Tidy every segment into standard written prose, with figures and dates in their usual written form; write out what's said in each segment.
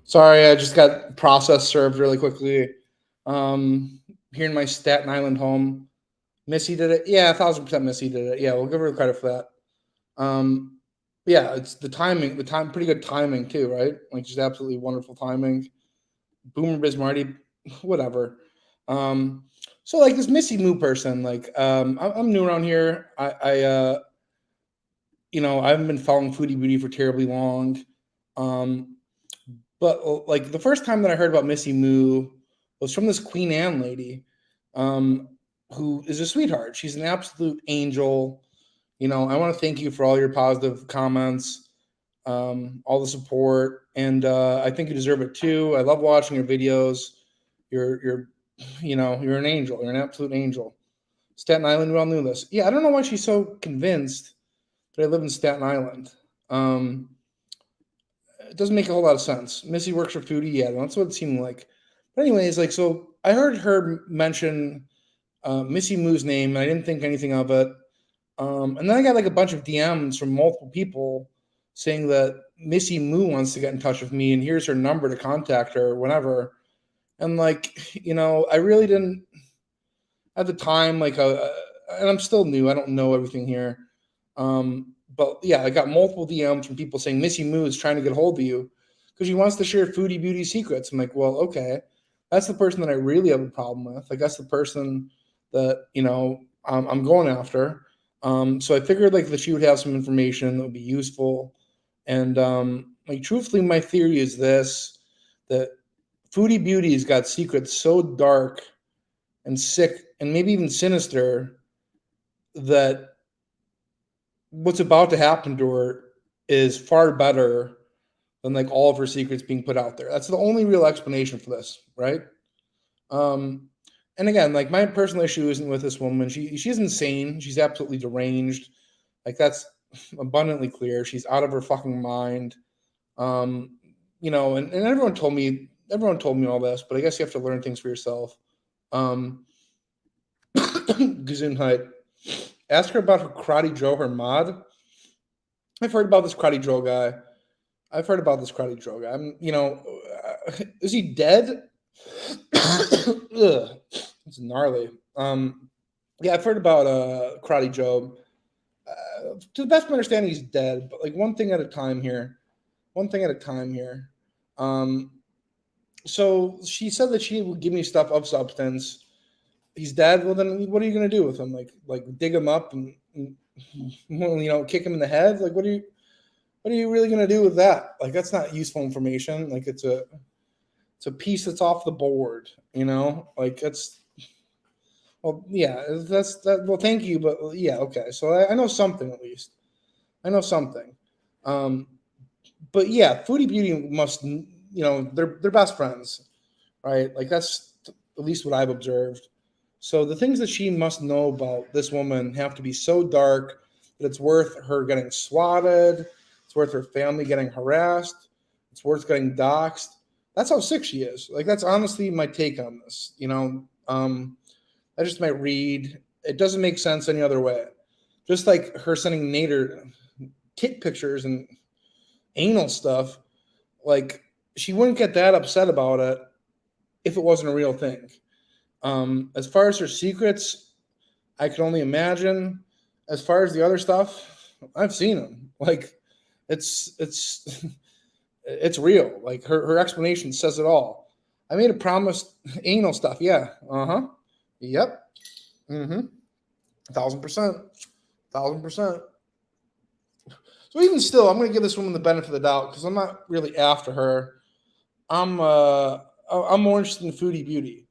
Sorry, I just got processed served really quickly. Here in my Staten Island home, Missy did it. Yeah, 1,000% Missy did it. Yeah, we'll give her credit for that. Yeah, it's the timing, pretty good timing too, right? Like just absolutely wonderful timing. Boomer Bismarty, whatever. Um, so like this Missy Moo person, like I'm new around here. I haven't been following Foodie Beauty for terribly long. Um, But like the first time that I heard about Missy Moo was from this Queen Anne lady, um, who is a sweetheart. She's an absolute angel. I want to thank you for all your positive comments, all the support, and I think you deserve it too. I love watching your videos. You're, you're an angel. You're an absolute angel. Staten Island, we all knew this. Yeah, I don't know why she's so convinced that I live in Staten Island. Um, it doesn't make a whole lot of sense. Missy works for Foodie, yeah, that's what it seemed like. But anyways, like so, I heard her mention Missy Moo's name, and I didn't think anything of it. And then I got like a bunch of DMs from multiple people saying that Missy Moo wants to get in touch with me, and here's her number to contact her whenever. And like, I really didn't at the time. And I'm still new. I don't know everything here. But yeah, I got multiple DMs from people saying Missy Moo is trying to get a hold of you because she wants to share Foodie Beauty secrets. I'm like, well, okay, that's the person that I really have a problem with. Like that's the person that I'm going after. So I figured like that she would have some information that would be useful. And like truthfully, my theory is this: that Foodie Beauty's got secrets so dark and sick and maybe even sinister that what's about to happen to her is far better than like all of her secrets being put out there. That's the only real explanation for this, right? Um, and again, like my personal issue isn't with this woman. She's insane. She's absolutely deranged. Like that's abundantly clear. She's out of her fucking mind. Um, and everyone told me all this, but I guess you have to learn things for yourself. Um, Gesundheit. Ask her about her Karate Joe, her mod. I've heard about this Karate Joe guy. Is he dead? Ugh, it's gnarly. Yeah, I've heard about Karate Joe. To the best of my understanding, he's dead. But like one thing at a time here. One thing at a time here. Um, so she said that she would give me stuff of substance. He's dead. Well, then what are you gonna do with him? Like dig him up and kick him in the head? Like what are you really gonna do with that? Like that's not useful information. Like it's a piece that's off the board. Like it's well, yeah, that's that. Well, thank you, but yeah, okay. So I know something at least. I know something. Um, but yeah, Foodie Beauty must, they're best friends, right? Like that's at least what I've observed. So the things that she must know about this woman have to be so dark that it's worth her getting swatted. It's worth her family getting harassed. It's worth getting doxxed. That's how sick she is. Like that's honestly my take on this. I just might read. It doesn't make sense any other way. Just like her sending Nader tit pictures and anal stuff, like she wouldn't get that upset about it if it wasn't a real thing. As far as her secrets, I can only imagine. As far as the other stuff, I've seen them. Like it's it's real. Like her explanation says it all. I made a promise. Anal stuff. Yeah. Uh huh. Yep. Mm-hmm. 1,000%. 1,000%. So even still, I'm gonna give this woman the benefit of the doubt because I'm not really after her. I'm more interested in Foodie Beauty,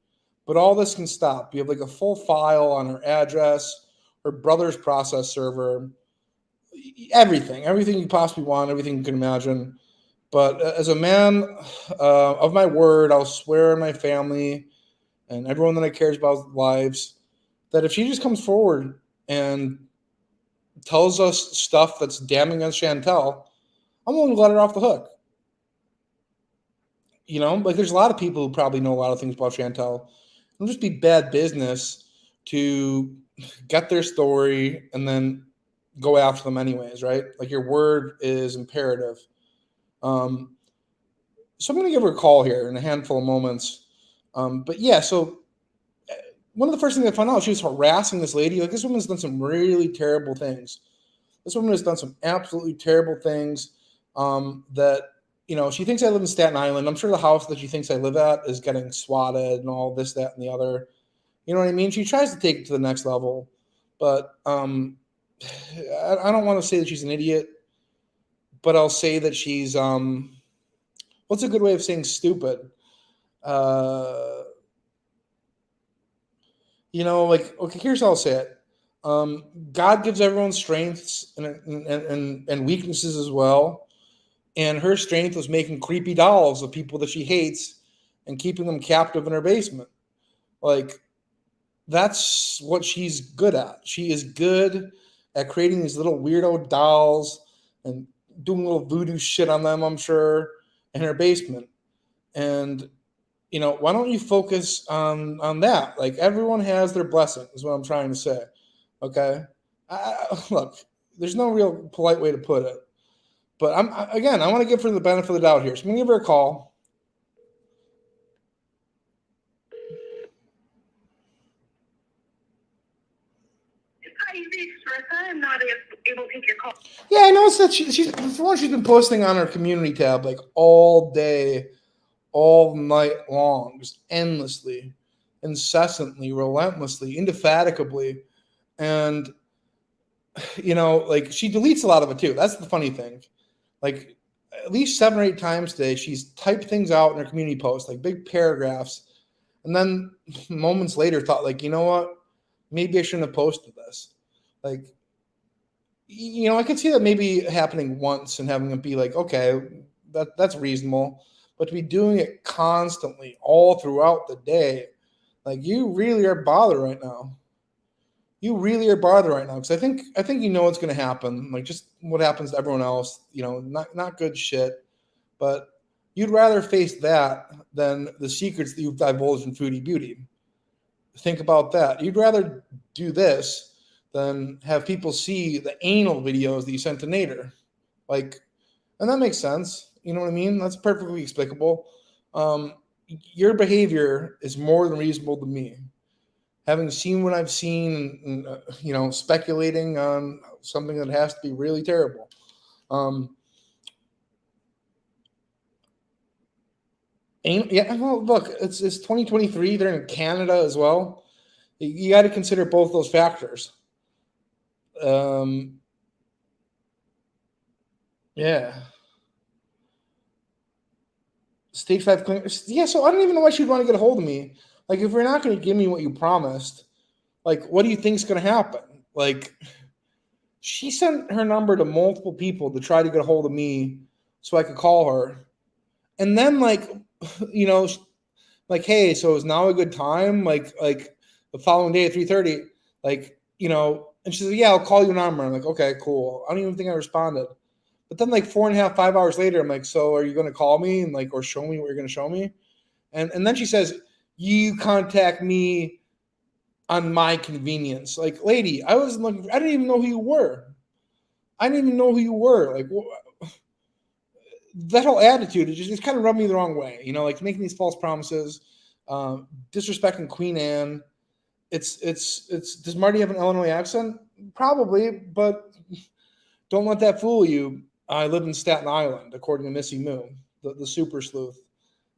but all this can stop. You have like a full file on her address, her brother's process server, everything you possibly want, everything you can imagine. But as a man of my word, I'll swear on my family and everyone that I cares about lives that if she just comes forward and tells us stuff that's damning against Chantel, I'm willing to let her off the hook. Like there's a lot of people who probably know a lot of things about Chantel. It'll just be bad business to get their story and then go after them anyways, right? Like your word is imperative. Um, So I'm going to give her a call here in a handful of moments. But yeah, so one of the first things I found out, she was harassing this lady. Like, this woman's done some really terrible things. This woman has done some absolutely terrible things. That, she thinks I live in Staten Island. I'm sure the house that she thinks I live at is getting swatted and all this, that, and the other. You know what I mean? She tries to take it to the next level, but I don't want to say that she's an idiot, but I'll say that she's what's a good way of saying stupid? Uh, like, okay, here's how I'll say it. God gives everyone strengths and weaknesses as well. And her strength was making creepy dolls of people that she hates and keeping them captive in her basement. Like, that's what she's good at. She is good at creating these little weirdo dolls and doing little voodoo shit on them, I'm sure, in her basement. And why don't you focus on that? Like, everyone has their blessing, is what I'm trying to say. Okay, look, there's no real polite way to put it, but I want to give her the benefit of the doubt here, so I'm gonna give her a call. I'm not able to take your call. Yeah, I noticed that she's been posting on her community tab like all day, all night long, just endlessly, incessantly, relentlessly, indefatigably. And, like, she deletes a lot of it too. That's the funny thing. Like, at least 7 or 8 times today, she's typed things out in her community post, like big paragraphs. And then moments later thought, like, you know what? Maybe I shouldn't have posted this. Like, I could see that maybe happening once and having it be like, okay, that's reasonable. But to be doing it constantly all throughout the day, like, you really are bothered right now. You really are bothered right now, because I think what's going to happen. Like, just what happens to everyone else. Not good shit. But you'd rather face that than the secrets that you've divulged in Foodie Beauty. Think about that. You'd rather do this than have people see the anal videos that you sent to Nader. Like, and that makes sense. You know what I mean? That's perfectly explicable. Your behavior is more than reasonable to me. Having seen what I've seen, and speculating on something that has to be really terrible. Yeah, well, look, it's 2023. They're in Canada as well. You got to consider both those factors. Yeah. Stage 5 clearance. Yeah, so I don't even know why she'd want to get a hold of me. Like, if you're not going to give me what you promised, like, what do you think's going to happen? Like, she sent her number to multiple people to try to get a hold of me so I could call her. And then, like, you know, like, hey, so is now a good time? Like the following day at 3:30, like, and she's like, yeah, I'll call you number. I'm like, okay, cool. I don't even think I responded. But then, like, 4.5, 5 hours later, I'm like, so are you going to call me and, like, or show me what you're going to show me? And then she says, you contact me on my convenience. Like, lady, I didn't even know who you were. I didn't even know who you were. Like, that whole attitude, it's kind of rubbed me the wrong way. Like, making these false promises, disrespecting Queen Anne. It's does Marty have an Illinois accent? Probably, but don't let that fool you. I live in Staten Island, according to Missy Moo, the super sleuth.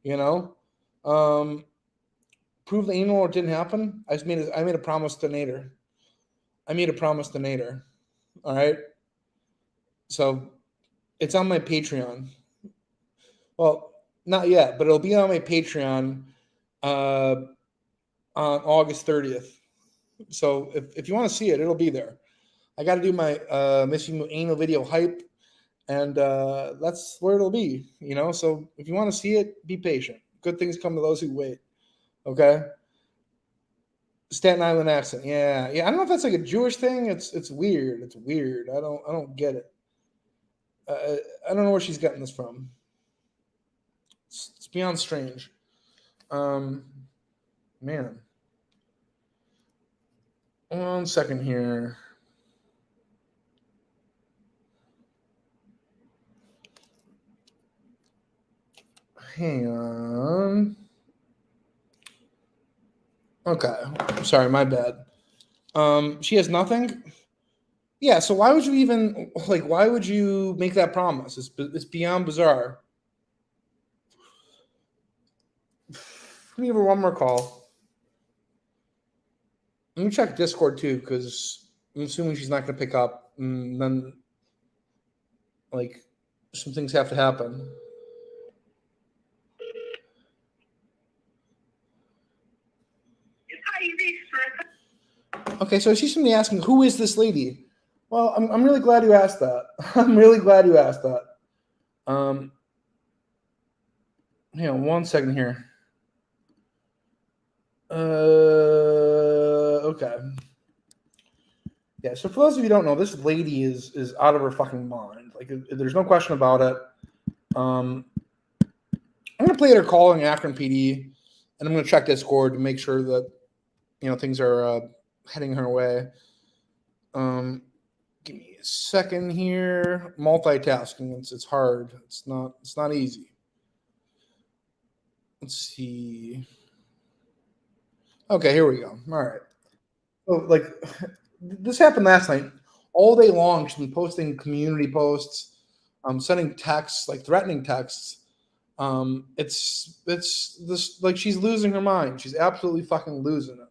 You know, prove the anal or it didn't happen. I made a promise to Nader. I made a promise to Nader. All right, so it's on my Patreon. Well, not yet, but it'll be on my Patreon uh, on August 30th. So if you want to see it, it'll be there. I got to do my Missy Anal video hype, and that's where it'll be. So if you want to see it, be patient. Good things come to those who wait. Okay. Staten Island accent, yeah. I don't know if that's like a Jewish thing. It's weird. It's weird. I don't get it. I don't know where she's getting this from. It's beyond strange. Man. 1 second here. Hang on. Okay. Sorry, my bad. She has nothing? Yeah, so why would you even why would you make that promise? It's beyond bizarre. Let me give her one more call. Let me check Discord too, because I'm assuming she's not gonna pick up, and then some things have to happen. Okay, so she's gonna be asking, who is this lady? Well, I'm really glad you asked that. I'm really glad you asked that. Hang on 1 second here. Okay. Yeah, so for those of you who don't know, this lady is out of her fucking mind. Like, there's no question about it. I'm gonna play her calling Akron PD, and I'm gonna check Discord to make sure that things are heading her way. Give me a second here. Multitasking, it's hard. It's not easy. Let's see. Okay, here we go. All right. So, this happened last night. All day long, she's been posting community posts, sending texts, threatening texts. It's this she's losing her mind. She's absolutely fucking losing it.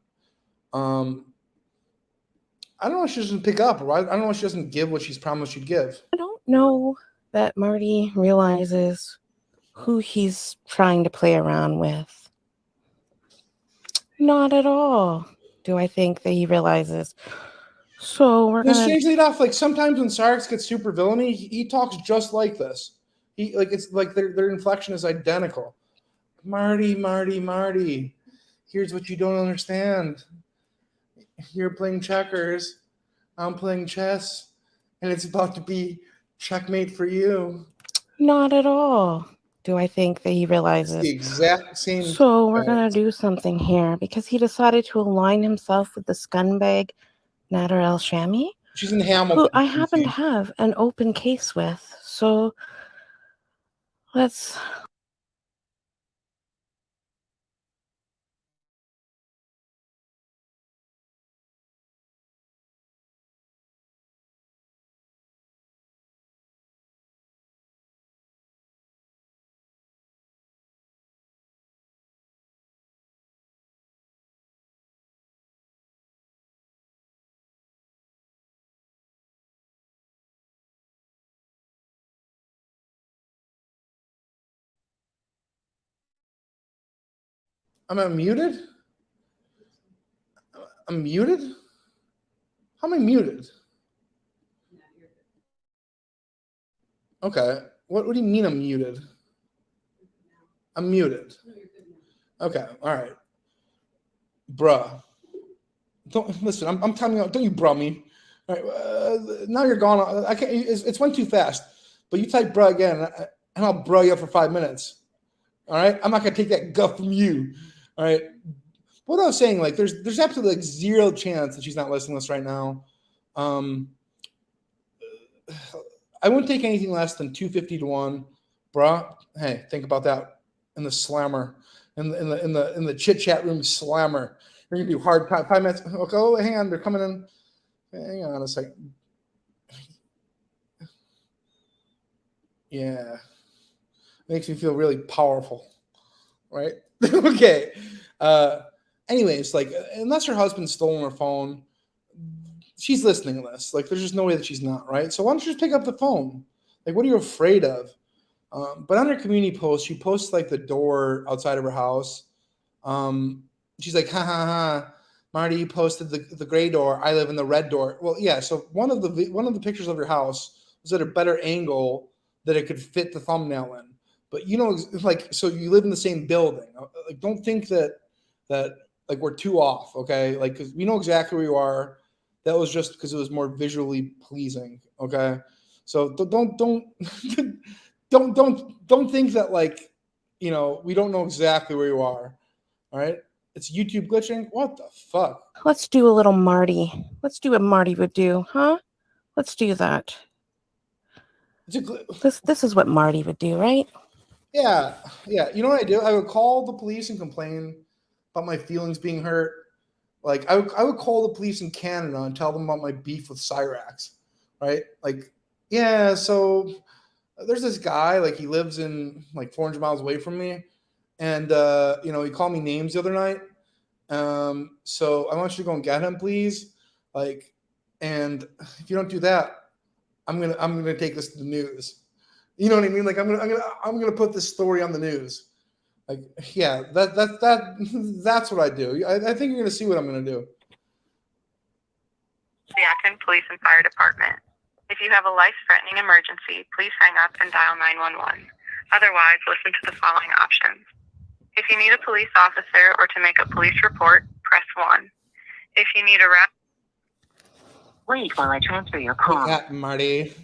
I don't know if she doesn't pick up, or I don't know if she doesn't give what she's promised she'd give. I don't know that Marty realizes who he's trying to play around with. Not at all. Do I think that he realizes? So we're gonna. Strangely enough, sometimes when Sarks gets super villainy, he talks just like this. It's like their inflection is identical. Marty. Here's what you don't understand. You're playing checkers. I'm playing chess, and it's about to be checkmate for you. Not at all. Do I think that he realizes? The exact same. So we're gonna do something here because he decided to align himself with the scumbag Nader El Shami. She's in Hamilton. Who I happen to have an open case with. So let's. Am I muted? I'm muted? How am I muted? Okay. What do you mean I'm muted? I'm muted. Okay. All right. Bruh. Don't listen. I'm telling you. Don't you bruh me. All right. Now you're gone. I can't. It's went too fast. But you type bruh again, and I'll bruh you up for 5 minutes. All right. I'm not gonna take that guff from you. All right. What I was saying, there's absolutely zero chance that she's not listening to this right now. I wouldn't take anything less than 250 to 1, bruh. Hey, think about that in the slammer, in the chit chat room slammer. You're gonna do hard 5 minutes. Okay, oh, hang on, they're coming in. Hang on a second. Yeah, makes me feel really powerful, right? Okay. Anyways, unless her husband's stolen her phone, she's listening to this. There's just no way that she's not, right? So why don't you just pick up the phone? What are you afraid of? But on her community post, she posts the door outside of her house. She's like, ha ha ha, Marty, you posted the gray door. I live in the red door. Well, yeah. So one of the pictures of your house was at a better angle that it could fit the thumbnail in. But so you live in the same building. Don't think that we're too off, okay? Because we know exactly where you are. That was just because it was more visually pleasing, okay? So don't think that we don't know exactly where you are, all right? It's YouTube glitching. What the fuck? Let's do a little Marty. Let's do what Marty would do, huh? Let's do that. This is what Marty would do, right? Yeah, yeah. You know what I do? I would call the police and complain about my feelings being hurt. Like I would call the police in Canada and tell them about my beef with Cyrax, right? Like, yeah, so there's this guy, like he lives in like 400 miles away from me, and he called me names the other night. So I want you to go and get him, please. Like, and if you don't do that, I'm gonna take this to the news. You know what I mean? Like I'm gonna put this story on the news. Like, yeah, that's what I do. I think you're gonna see what I'm gonna do. The Akron Police and Fire Department. If you have a life-threatening emergency, please hang up and dial 911. Otherwise, listen to the following options. If you need a police officer or to make a police report, press 1. If you need a rep... Wait while I transfer your call. Yeah, Marty.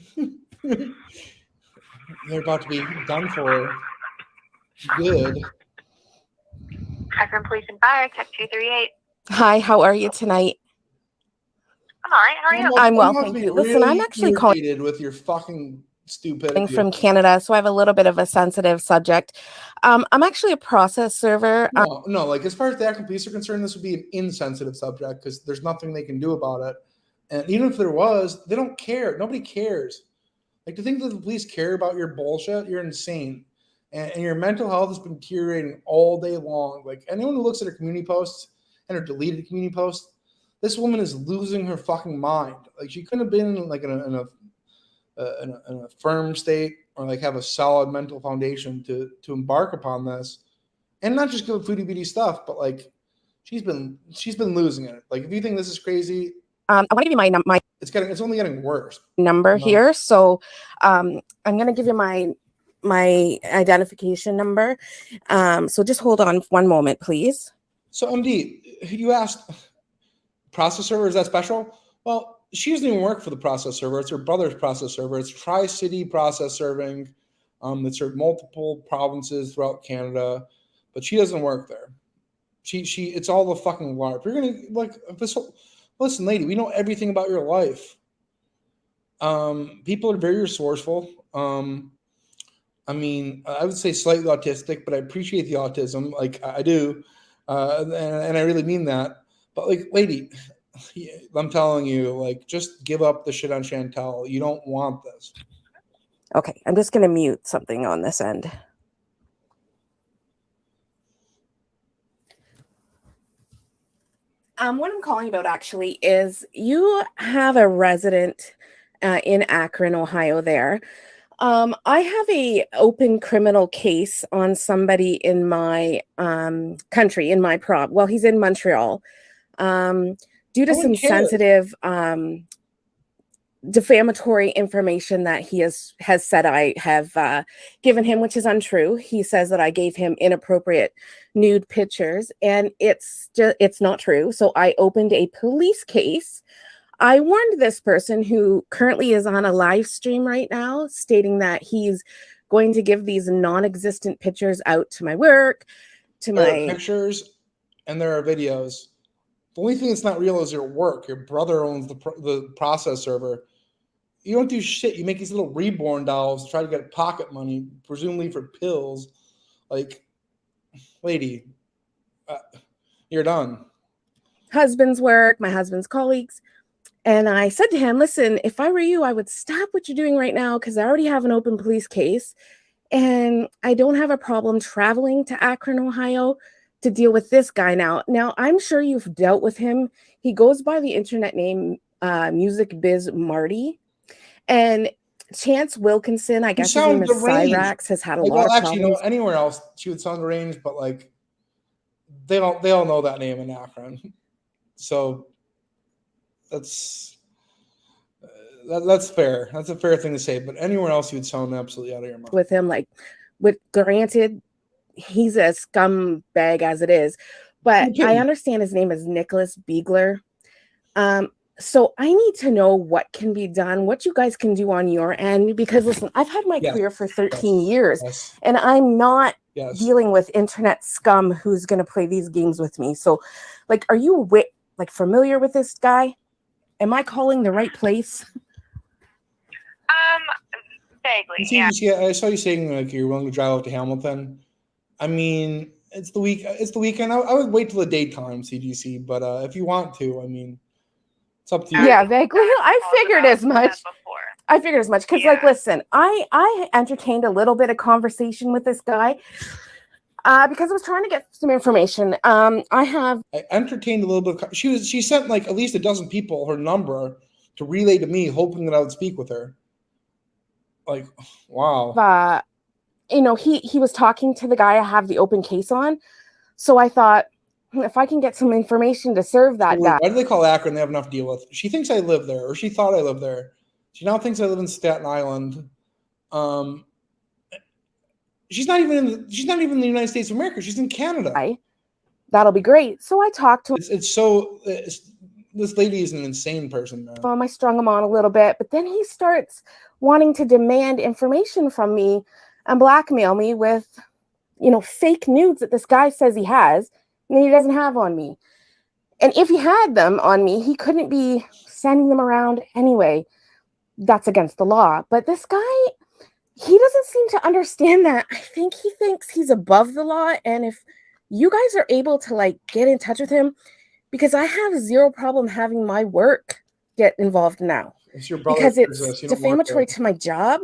They're about to be done for good. Akron Police and Fire, Tech 238. Hi, how are you tonight? I'm all right. How are you? I'm well, You must thank be you. Listen, I'm really actually calling irritated with your fucking stupidity. from Canada, so I have a little bit of a sensitive subject. I'm actually a process server. No, like as far as the Akron police are concerned, this would be an insensitive subject because there's nothing they can do about it. And even if there was, they don't care. Nobody cares. Like to think that the police care about your bullshit, you're insane. And your mental health has been deteriorating all day long. Like anyone who looks at her community posts and her deleted community posts, this woman is losing her fucking mind. Like she couldn't have been like in a firm state or like have a solid mental foundation to embark upon this, and not just give foodie beauty stuff, but like she's been losing it. Like if you think this is crazy, I want to give you my it's only getting worse. number here. So I'm going to give you my identification number. So just hold on one moment, please. So MD, you asked process server, is that special? Well, she doesn't even work for the process server. It's her brother's process server. It's Tri-City process serving. That served multiple provinces throughout Canada, but she doesn't work there. She it's all the fucking LARP. You're gonna like this whole, listen, lady, we know everything about your life. People are very resourceful. I mean, I would say slightly autistic, but I appreciate the autism. Like I do. And I really mean that. But like, lady, I'm telling you, like, just give up the shit on Chantel. You don't want this. Okay, I'm just going to mute something on this end. What I'm calling about actually is you have a resident in Akron, Ohio there. I have a open criminal case on somebody in my country, in my province. Well, he's in Montreal. Due to some sensitive defamatory information that he has said I have given him, which is untrue. He says that I gave him inappropriate nude pictures, and it's not true. So I opened a police case. I warned this person, who currently is on a live stream right now, stating that he's going to give these non-existent pictures out to my work, to there are pictures, and there are videos. The only thing that's not real is your work. Your brother owns the process server. You don't do shit. You make these little reborn dolls to try to get pocket money, presumably for pills. Like, lady, you're done. Husband's work, my husband's colleagues. And I said to him, listen, if I were you, I would stop what you're doing right now because I already have an open police case. And I don't have a problem traveling to Akron, Ohio to deal with this guy now. Now, I'm sure you've dealt with him. He goes by the internet name musicbizmarty. And Chance Wilkinson, I guess his name is Cyrax, has had a lot of actually, problems. Anywhere else she would sound deranged, but like they all know that name in Akron. So that's fair. That's a fair thing to say. But anywhere else you would sound absolutely out of your mind. With him, like, granted, he's a scumbag as it is, but I understand his name is Nicholas Beegler. So I need to know what can be done, what you guys can do on your end, because listen, I've had my career for 13 years, and I'm not dealing with internet scum who's going to play these games with me. So, like, are you familiar with this guy? Am I calling the right place? Vaguely, yeah. I saw you saying like you're willing to drive out to Hamilton. I mean, it's the weekend. I would wait till the daytime, CGC. But if you want to, I mean, it's up to you. Yeah, vaguely. I figured as much. I figured as much because, like, listen, I entertained a little bit of conversation with this guy because I was trying to get some information. I entertained a little bit. She sent like at least a dozen people her number to relay to me, hoping that I would speak with her. Like, wow. He was talking to the guy I have the open case on, so I thought if I can get some information to serve that guy. Why do they call Akron? They have enough to deal with. She thinks I live there, or she thought I lived there. She now thinks I live in Staten Island. She's not even in the United States of America. She's in Canada. That'll be great. So I talked to him. This lady is an insane person, man. I strung him on a little bit, but then he starts wanting to demand information from me and blackmail me with, fake nudes that this guy says he has and he doesn't have on me. And if he had them on me, he couldn't be sending them around anyway. That's against the law. But this guy, he doesn't seem to understand that. I think he thinks he's above the law. And if you guys are able to like get in touch with him, because I have zero problem having my work get involved now. It's your brother, because it's defamatory to my job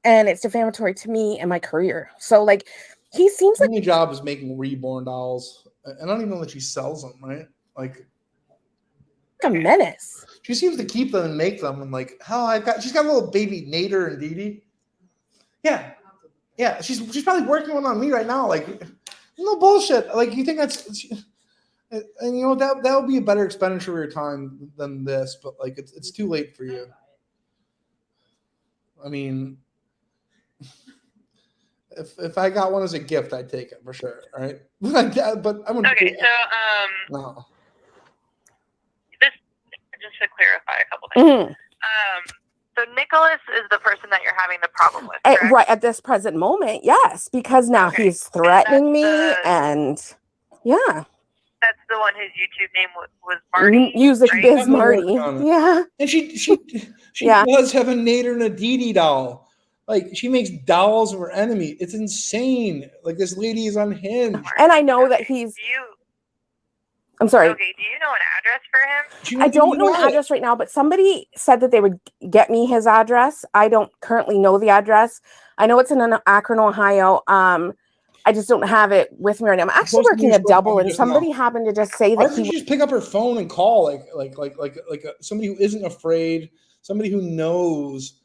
and it's defamatory to me and my career. So like he seems like my job is making reborn dolls. And I don't even know that she sells them, right? Like a menace. She seems to keep them and make them, and like, she's got a little baby Nader and Dee Dee. Yeah, she's probably working one on me right now. Like, no bullshit. Like, you think that's, and that would be a better expenditure of your time than this, but like, it's too late for you. I mean, if I got one as a gift, I'd take it for sure. All right, but I'm gonna. Okay, so no. Just to clarify a couple things. So Nicholas is the person that you're having the problem with, correct? Right at this present moment, yes, because now he's threatening me, and yeah. That's the one whose YouTube name was Marty. musicbizmarty. Yeah. And she does have a Nader and a Dee Dee doll. Like, she makes dolls of her enemy. It's insane. Like, this lady is unhinged. And I know that he's. I'm sorry. Okay, do you know an address for him? I don't know an address right now, but somebody said that they would get me his address. I don't currently know the address. I know it's in Akron, Ohio. I just don't have it with me right now. I'm actually working a double, and somebody happened to just say that he just pick up her phone and call like somebody who isn't afraid, somebody who knows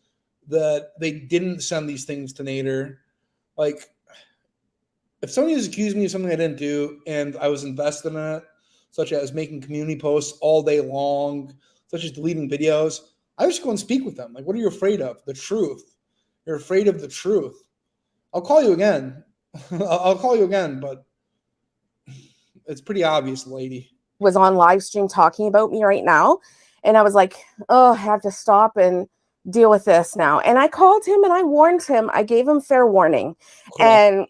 that they didn't send these things to Nader. Like, if somebody has accused me of something I didn't do and I was invested in it, such as making community posts all day long, such as deleting videos, I just go and speak with them. Like, what are you afraid of? The truth. You're afraid of the truth. I'll call you again. I'll call you again, but it's pretty obvious, lady. Was on live stream talking about me right now. And I was like, oh, I have to stop and deal with this now. And I called him and I warned him. I gave him fair warning. Cool. And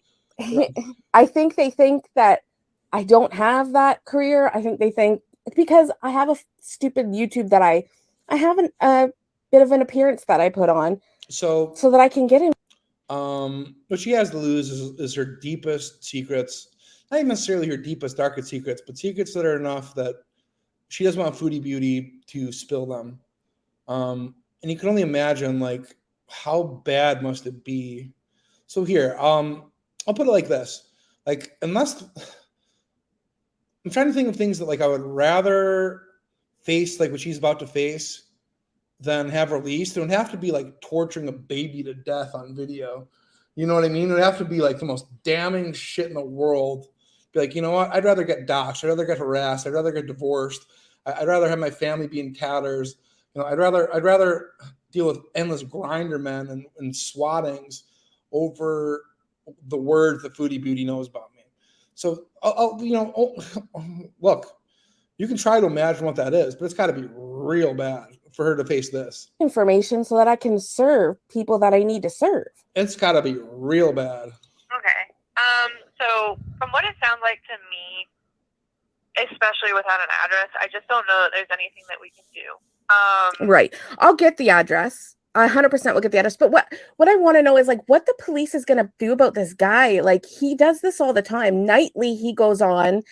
I think they think that I don't have that career. I think they think because I have a stupid YouTube that I have a bit of an appearance that I put on so that I can get in. What she has to lose is her deepest secrets. Not even necessarily her deepest, darkest secrets, but secrets that are enough that she doesn't want Foodie Beauty to spill them. And you can only imagine, like, how bad must it be? So here, I'll put it like this. Like, unless... I'm trying to think of things that, like, I would rather face, like, what she's about to face than have released. It would have to be, like, torturing a baby to death on video. You know what I mean? It would have to be, like, the most damning shit in the world. Be like, you know what? I'd rather get doxxed. I'd rather get harassed. I'd rather get divorced. I'd rather have my family be in tatters. You know, I'd rather deal with endless grinder men and swattings over the words that Foodie Beauty knows about me. So, look, you can try to imagine what that is, but it's got to be real bad for her to face this. Information so that I can serve people that I need to serve. It's got to be real bad. Okay. So, from what it sounds like to me, especially without an address, I just don't know that there's anything that we can do. Right. I'll get the address. I 100% will get the address. But what I want to know is like what the police is going to do about this guy. Like he does this all the time. Nightly, he goes on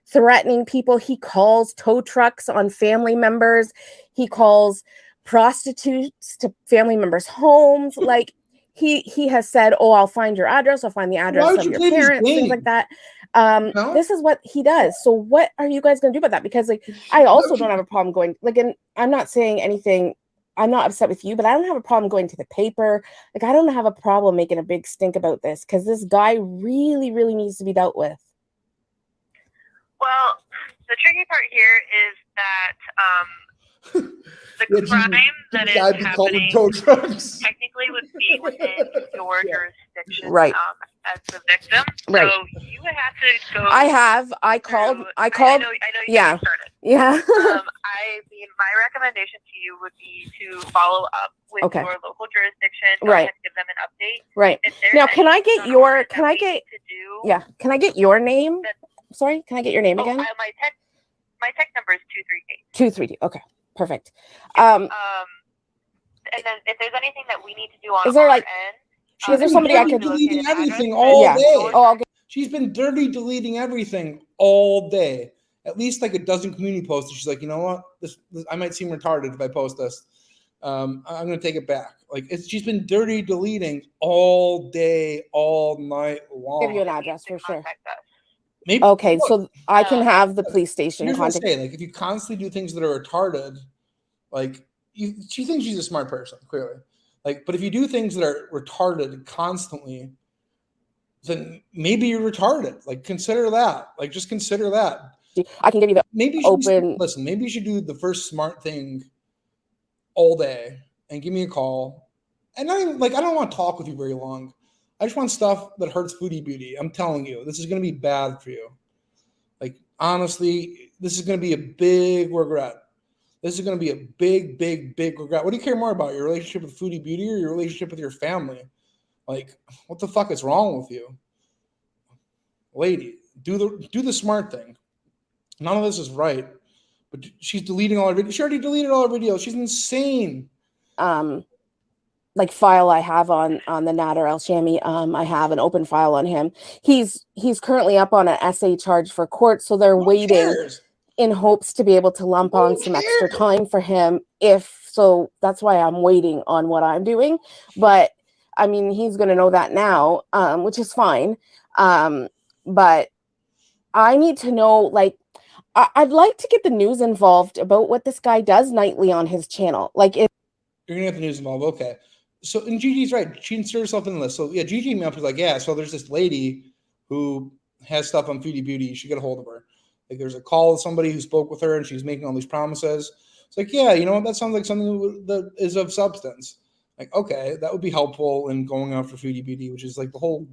threatening people. He calls tow trucks on family members. He calls prostitutes to family members' homes. Like he has said, "Oh, I'll find your address. I'll find the address of your parents." Things like that. No? This is what he does. So what are you guys going to do about that? Because like I also don't have a problem going like, and I'm not saying anything. I'm not upset with you, but I don't have a problem going to the paper. Like, I don't have a problem making a big stink about this because this guy really, really needs to be dealt with. Well, the tricky part here is that the crime that is happening technically would be within your jurisdiction, right? As the victim, right? So you would have to go. I called. I know you yeah. started. Yeah. I mean, my recommendation to you would be to follow up with your local jurisdiction, right? And give them an update, right? Now, can I get your? Can I get? Yeah. Can I get your name? Sorry, can I get your name again? My text number is 238. 238. Okay, perfect. And then if there's anything that we need to do on our end. Is there somebody I could deleting everything all day? Oh, she's been dirty deleting everything all day. At least like a dozen community posts. She's like, you know what? This I might seem retarded if I post this. I'm gonna take it back. Like she's been dirty deleting all day, all night long. Give you an address for sure. Maybe, okay, so I can have the police station contact. Say, like if you constantly do things that are retarded, like she thinks she's a smart person, clearly. Like, but if you do things that are retarded constantly, then maybe you're retarded. Like, consider that. Like, just consider that. I can give you the maybe you open. Listen, maybe you should do the first smart thing all day and give me a call. And I don't want to talk with you very long. I just want stuff that hurts Foodie Beauty. I'm telling you, this is going to be bad for you. Like, honestly, this is going to be a big regret. This is going to be a big, big, big regret. What do you care more about, your relationship with Foodie Beauty or your relationship with your family? Like, what the fuck is wrong with you? Lady, do the smart thing. None of this is right. But she's deleting all her videos. She already deleted all her videos. She's insane. Like file I have on the Nader El Shami. I have an open file on him. He's currently up on an SA charge for court, so they're waiting in hopes to be able to lump on some extra time for him. So that's why I'm waiting on what I'm doing. But I mean, he's going to know that now, which is fine. But I need to know, like, I'd like to get the news involved about what this guy does nightly on his channel. Like, if you're gonna get the news involved, okay. So, and Gigi's right. She inserted herself in the list. So, yeah, Gigi me up was like, yeah. So there's this lady who has stuff on Foodie Beauty. You should get a hold of her. Like, there's a call with somebody who spoke with her, and she's making all these promises. It's like, yeah, you know what? That sounds like something that is of substance. Like, okay, that would be helpful in going after Foodie Beauty, which is like the whole.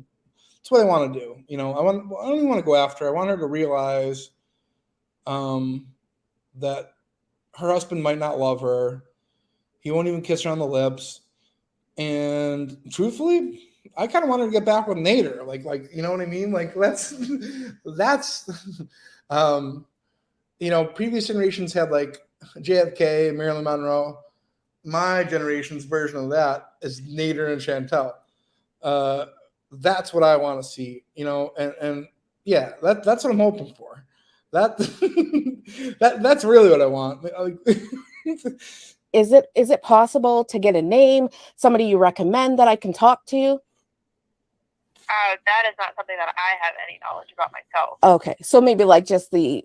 That's what I want to do. You know, I don't even want to go after her. I want her to realize, that her husband might not love her. He won't even kiss her on the lips. And truthfully, I kind of wanted to get back with Nader. Like, you know what I mean? Like, that's, you know, previous generations had like JFK, Marilyn Monroe. My generation's version of that is Nader and Chantel. That's what I want to see, you know, and yeah, that's what I'm hoping for. That's really what I want. Is it possible to get a name, somebody you recommend that I can talk to? That is not something that I have any knowledge about myself. Okay, so maybe like just the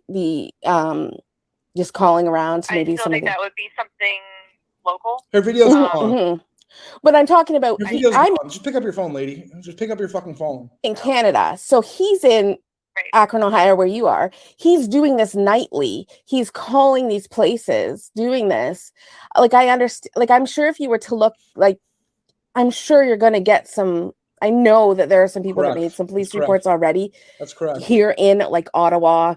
just calling around to maybe somebody. I think that would be something local. Her videos are on. But I'm talking about. Just pick up your phone, lady. Just pick up your fucking phone. In Canada, so he's in Akron, Ohio, where you are. He's doing this nightly. He's calling these places, doing this. Like, I understand. Like, I'm sure if you were to look, like, I'm sure you're going to get some. I know that there are some people that made some police reports already. That's correct. Here in like Ottawa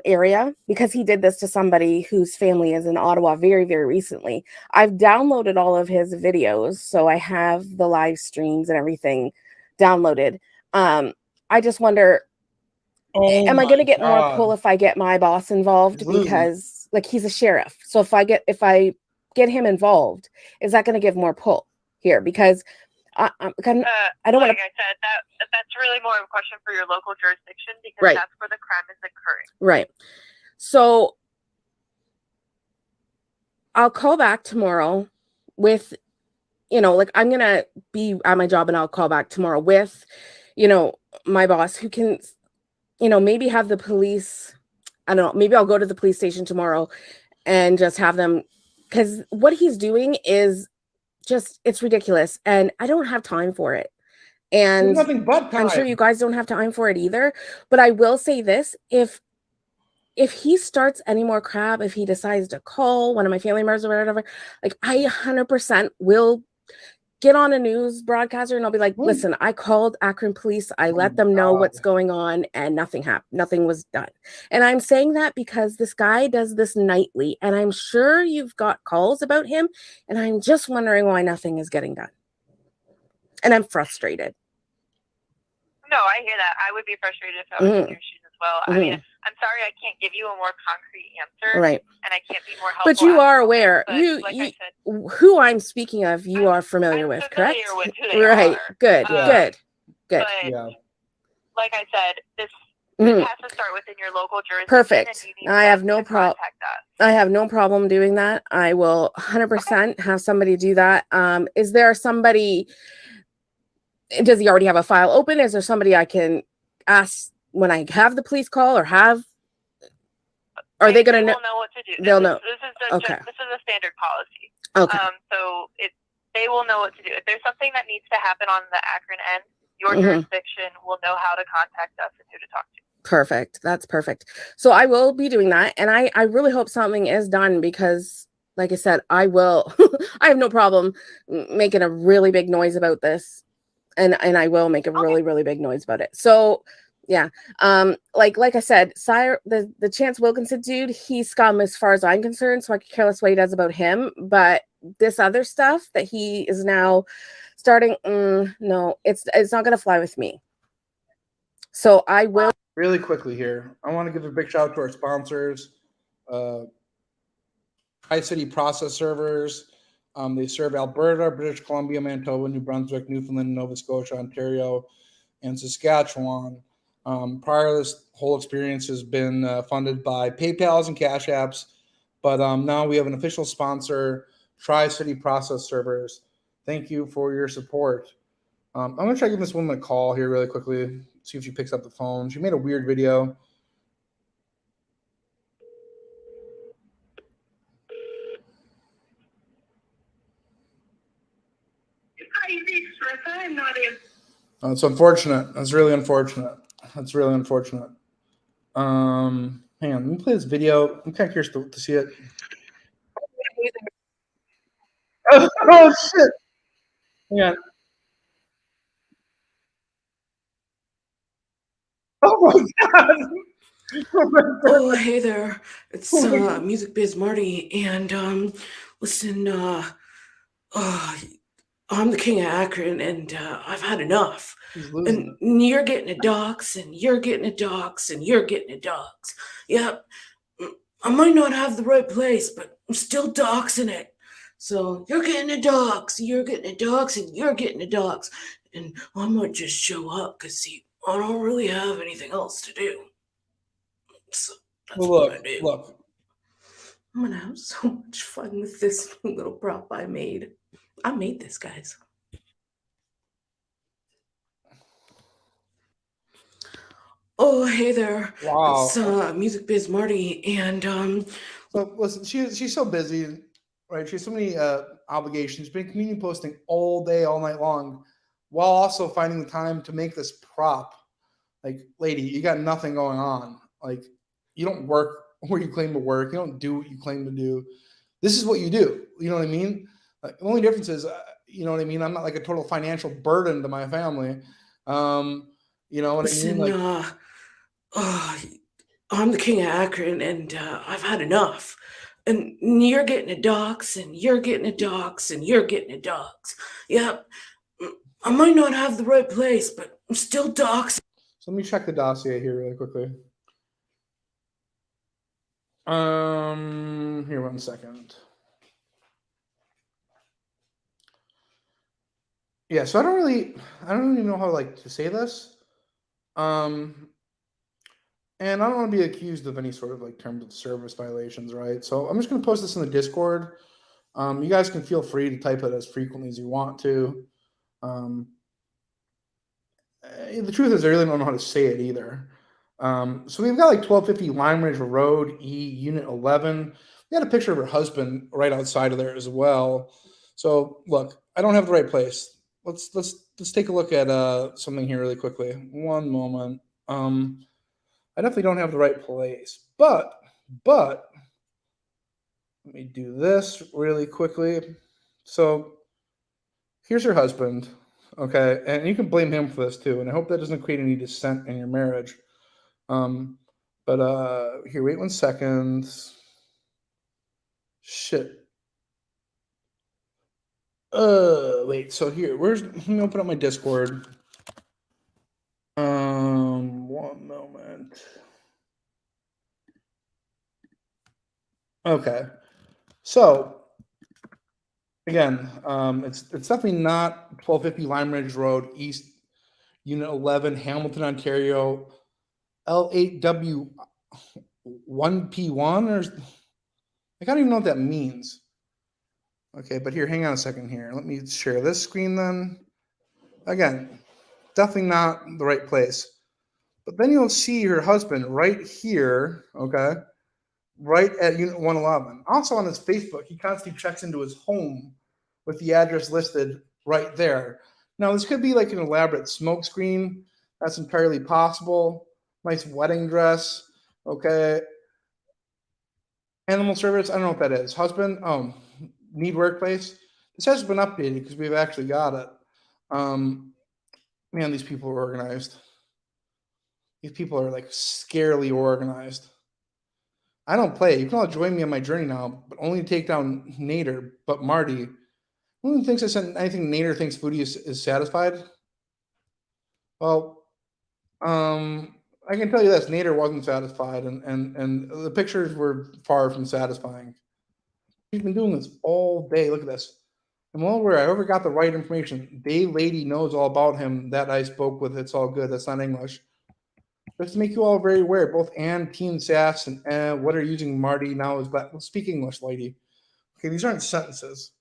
area, because he did this to somebody whose family is in Ottawa very, very recently. I've downloaded all of his videos, so I have the live streams and everything downloaded. I just wonder, am I going to get more pull if I get my boss involved? Because like, he's a sheriff. So if I get him involved, is that going to give more pull here? Because I don't want to. Like I said, that's really more of a question for your local jurisdiction, because Right. that's where the crime is occurring. Right. So I'll call back tomorrow with, like, I'm going to be at my job and I'll call back tomorrow with, my boss who can, maybe have the police. I don't know. Maybe I'll go to the police station tomorrow and just have them, because what he's doing is just, it's ridiculous. And I don't have time for it. And There's nothing but time. I'm sure you guys don't have time for it either. But I will say this, if he starts any more crap, if he decides to call one of my family members or whatever, like, I 100% will get on a news broadcaster and I'll be like, listen, I called Akron police. I let them know what's going on, and nothing happened. Nothing was done. And I'm saying that because this guy does this nightly, and I'm sure you've got calls about him, and I'm just wondering why nothing is getting done. And I'm frustrated. No, I hear that. I would be frustrated if I was in your shoes as well. I mean, I'm sorry I can't give you a more concrete answer. Right. And I can't be more helpful. But you are aware. Like I said, who I'm speaking of, you are familiar with, correct? With who they right. are. Good. Good. But like I said, this has to start within your local jurisdiction. Perfect. I have no problem. I have no problem doing that. I will 100% have somebody do that. Is there somebody? Does he already have a file open? Is there somebody I can ask when I have the police call, or have? Are they going to know? They'll know what to do. They'll know. This is a standard policy. Okay. So they will know what to do. If there's something that needs to happen on the Akron end, your jurisdiction will know how to contact us and who to talk to. Perfect. That's perfect. So I will be doing that, and I really hope something is done, because, like I said, I will. I have no problem making a really big noise about this. And I will make a really, really big noise about it. So, yeah. Like I said, Sire, the Chance Wilkinson dude, he's scum as far as I'm concerned. So I could care less what he does about him. But this other stuff that he is now starting, no, it's not going to fly with me. So I will. Really quickly here, I want to give a big shout out to our sponsors, Tri-City Process Servers. They serve Alberta, British Columbia, Manitoba, New Brunswick, Newfoundland, Nova Scotia, Ontario, and Saskatchewan. Prior, this whole experience has been funded by PayPals and Cash Apps, but now we have an official sponsor, Tri-City Process Servers. Thank you for your support. I'm going to try giving this woman a call here really quickly, see if she picks up the phone. She made a weird video. It's unfortunate. That's really unfortunate. Hang on, let me play this video. I'm kind of curious to see it. Oh shit! Yeah. Oh my god! Oh, hey there. It's musicbizmarty, and listen, I'm the king of Akron, and I've had enough. And you're getting a dox, and you're getting a dox, and you're getting a dox. Yep. I might not have the right place, but I'm still doxing it. So you're getting a dox, you're getting a dox, and you're getting a dox. And I might just show up because, see, I don't really have anything else to do. So that's what I do. Look. I'm going to have so much fun with this little prop I made. I made this, guys. Oh, hey there. Wow. It's musicbizmarty, and So listen, she's so busy, right? She has so many obligations. She's been community posting all day, all night long, while also finding the time to make this prop. Like, lady, you got nothing going on. Like, you don't work where you claim to work. You don't do what you claim to do. This is what you do. You know what I mean? Like, the only difference is, you know what I mean? I'm not like a total financial burden to my family. You know what I mean? Like, I'm the king of Akron, and I've had enough. And you're getting a dox, and you're getting a dox, and you're getting a dox. Yep. I might not have the right place, but I'm still doxing. So let me check the dossier here really quickly. Here, 1 second. Yeah, so I don't really know how like to say this. Um, and I don't want to be accused of any sort of like terms of service violations, right? So I'm just gonna post this in the Discord. You guys can feel free to type it as frequently as you want to. Um, the truth is, I really don't know how to say it either. So we've got like 1250 Lime Ridge Road, E, Unit 11. We got a picture of her husband right outside of there as well. So look, I don't have the right place. Let's take a look at something here really quickly. One moment. I definitely don't have the right place, but let me do this really quickly. So here's her husband, okay, and you can blame him for this too. And I hope that doesn't create any dissent in your marriage. But here, wait 1 second. Shit. Wait. So here, let me open up my Discord. 1 moment. Okay. So again, it's definitely not 1250 Lime Ridge Road, East, Unit 11, Hamilton, Ontario, L8W1P1, or I don't even know what that means. Okay, but here, hang on a second here. Let me share this screen then. Again, definitely not the right place. But then you'll see her husband right here, okay, right at Unit 111. Also on his Facebook, he constantly checks into his home with the address listed right there. Now, this could be like an elaborate smoke screen. That's entirely possible. Nice wedding dress, okay. Animal service, I don't know what that is. Husband, need workplace. This hasn't been updated because we've actually got it. Man, these people are organized. These people are like scarily organized. I don't play. You can all join me on my journey now, but only to take down Nader. But Marty, who even thinks I sent anything Nader thinks Booty is satisfied? Well, I can tell you this: Nader wasn't satisfied, and the pictures were far from satisfying. He's been doing this all day. Look at this. And well, where I ever got the right information, Bay Lady knows all about him that I spoke with. It's all good. That's not English. Just to make you all very aware, both Ann, Teen Sass, and what are using Marty now is black. Well, speak English, lady. Okay, these aren't sentences.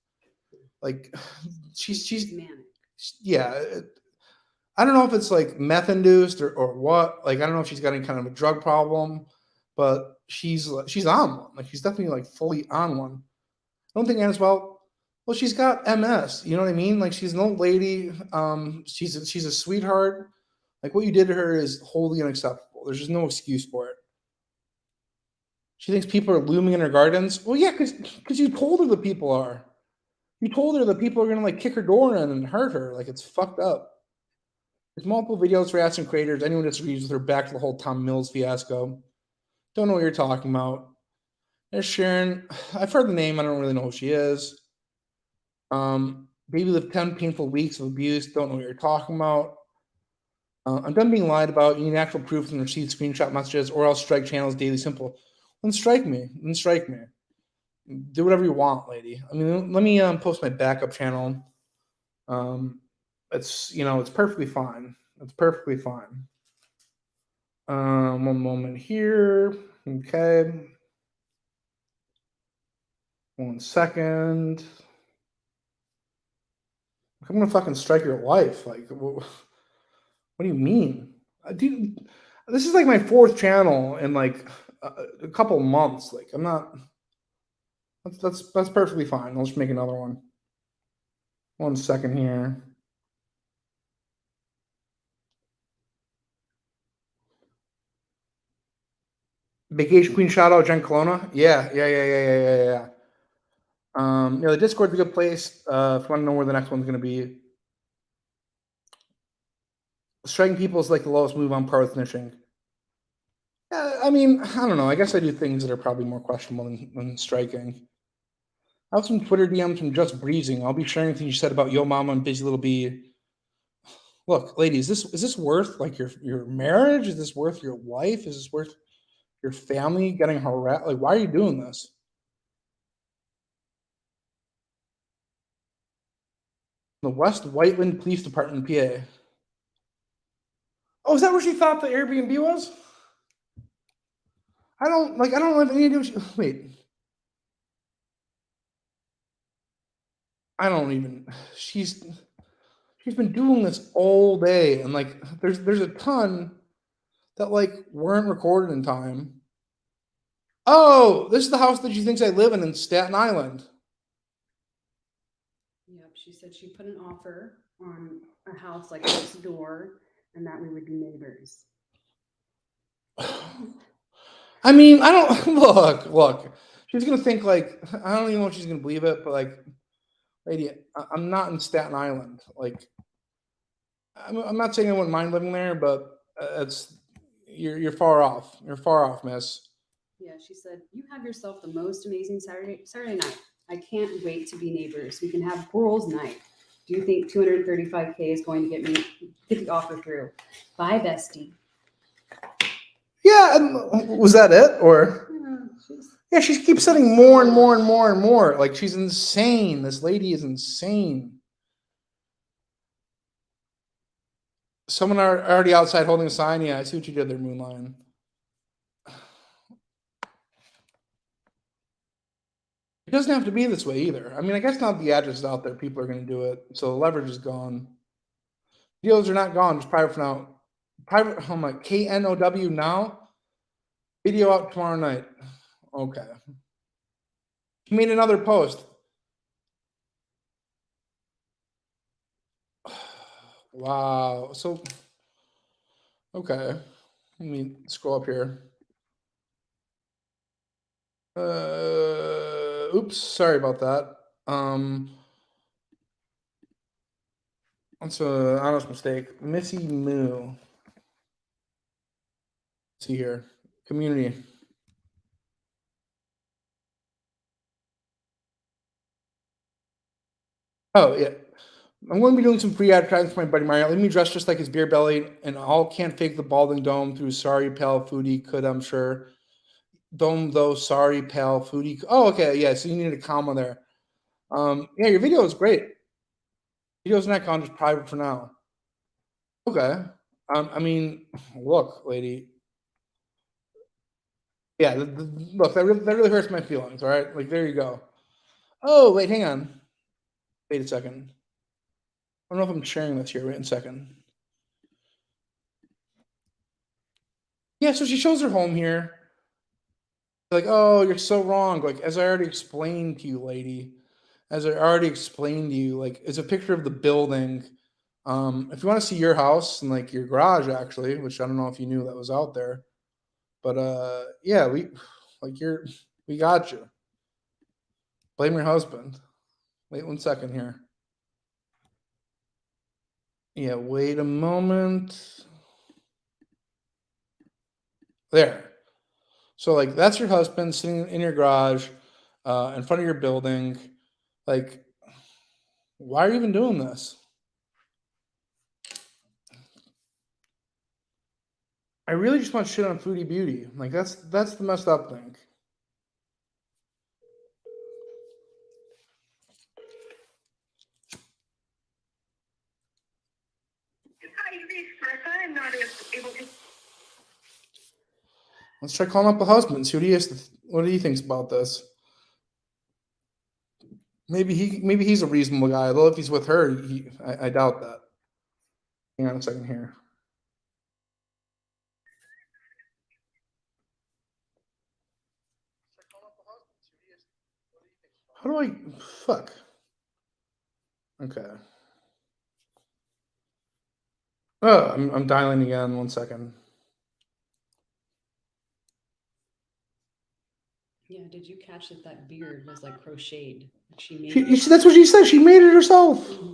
Like, she's manic. Yeah. I don't know if it's like meth induced or what. Like, I don't know if she's got any kind of a drug problem, but she's on one. Like, she's definitely like fully on one. I don't think Anna's well, she's got MS. You know what I mean? Like, she's an old lady. She's a sweetheart. Like, what you did to her is wholly unacceptable. There's just no excuse for it. She thinks people are looming in her gardens. Well, yeah, because you told her the people are. You told her the people are gonna like kick her door in and hurt her. Like, it's fucked up. There's multiple videos for asking creators. Anyone disagrees with her, back to the whole Tom Mills fiasco. Don't know what you're talking about. There's Sharon. I've heard the name. I don't really know who she is. Baby lived 10 painful weeks of abuse. Don't know what you're talking about. I'm done being lied about. You need actual proof and receive screenshot messages, or else strike channels daily simple. Then strike me. Then strike me. Do whatever you want, lady. I mean, let me post my backup channel. It's perfectly fine. It's perfectly fine. 1 moment here. Okay. 1 second. I'm gonna fucking strike your wife. Like, what do you mean? Dude, this is like my 4th channel in like a couple months. Like, I'm not. That's perfectly fine. I'll just make another one. 1 second here. Vacation Queen shout out Jen Colonna. Yeah. The Discord's a good place. If you want to know where the next one's gonna be. Striking people is like the lowest move on par with snitching. I mean, I don't know. I guess I do things that are probably more questionable than striking. I have some Twitter DMs from Just Breezing. I'll be sharing things you said about Yo Mama and Busy Little Bee. Look, ladies, is this worth like your marriage? Is this worth your life? Is this worth your family getting harassed? Like, why are you doing this? The West Whiteland Police Department, PA. Oh, is that where she thought the Airbnb was? I don't have any idea. Wait. I don't even. She's been doing this all day, and like, there's a ton that like weren't recorded in time. Oh, this is the house that she thinks I live in Staten Island. Yep, she said she put an offer on a house like next door, and that we would be neighbors. I mean, I don't look. She's gonna think like, I don't even know if she's gonna believe it, but like, lady, I'm not in Staten Island. Like, I'm not saying I wouldn't mind living there, but you're far off. You're far off, miss. Yeah, she said, you have yourself the most amazing Saturday night. I can't wait to be neighbors. We can have girls' night. Do you think 235K is going to get the offer through? Bye, bestie. Yeah, was that it? Or yeah, she keeps sending more and more and more and more. Like, she's insane. This lady is insane. Someone already outside holding a sign. Yeah, I see what you did there, Moonlion. It doesn't have to be this way either. I mean, I guess now the address is out there, people are going to do it. So the leverage is gone. Deals are not gone, just private for now. Private, oh my, KNOW now. Video out tomorrow night. Okay. He made another post. Wow. So, okay. Let me scroll up here. Oops, sorry about that. That's an honest mistake. Missy Moo. Let's see here. Community. Oh, yeah. I'm going to be doing some free advertising for my buddy Mario. Let me dress just like his beer belly, and all can't fake the balding dome through sorry pal foodie could, I'm sure. Dome though, sorry pal foodie. Oh, okay, yeah. So you need a comma there. Yeah, your video is great. Video's not gone, just private for now. Okay. I mean, look, lady. Yeah, look, that really hurts my feelings. All right, like there you go. Oh, wait, hang on. Wait a second. I don't know if I'm sharing this here. Wait a second. Yeah, so she shows her home here. Like, oh, you're so wrong. Like, as I already explained to you, lady. As I already explained to you, like, it's a picture of the building. If you want to see your house and like your garage, actually, which I don't know if you knew that was out there, but yeah, we got you. Blame your husband. Wait 1 second here. Yeah, wait a moment. There. So like that's your husband sitting in your garage, in front of your building. Like, why are you even doing this? I really just want shit on Foodie Beauty. Like that's the messed up thing. Let's try calling up the husband. See what he thinks about this. Maybe he's a reasonable guy. Though if he's with her, I doubt that. Hang on a second here. How do I fuck? Okay. Oh, I'm dialing again. 1 second. Yeah, did you catch that beard was like crocheted? She made That's what she said. She made it herself. Mm-hmm.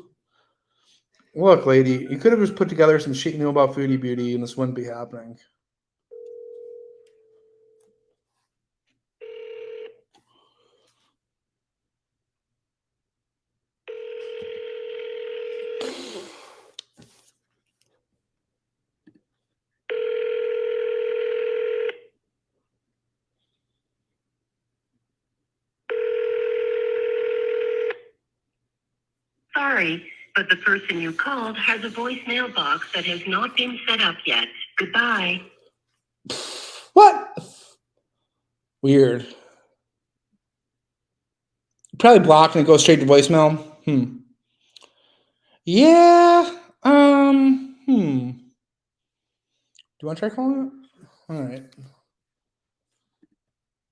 Look, lady, you could have just put together some shit you knew about Foodie Beauty, and this wouldn't be happening. Sorry, but the person you called has a voicemail box that has not been set up yet. Goodbye. What? Weird. Probably blocked and it goes straight to voicemail. Yeah. Do you want to try calling it? All right.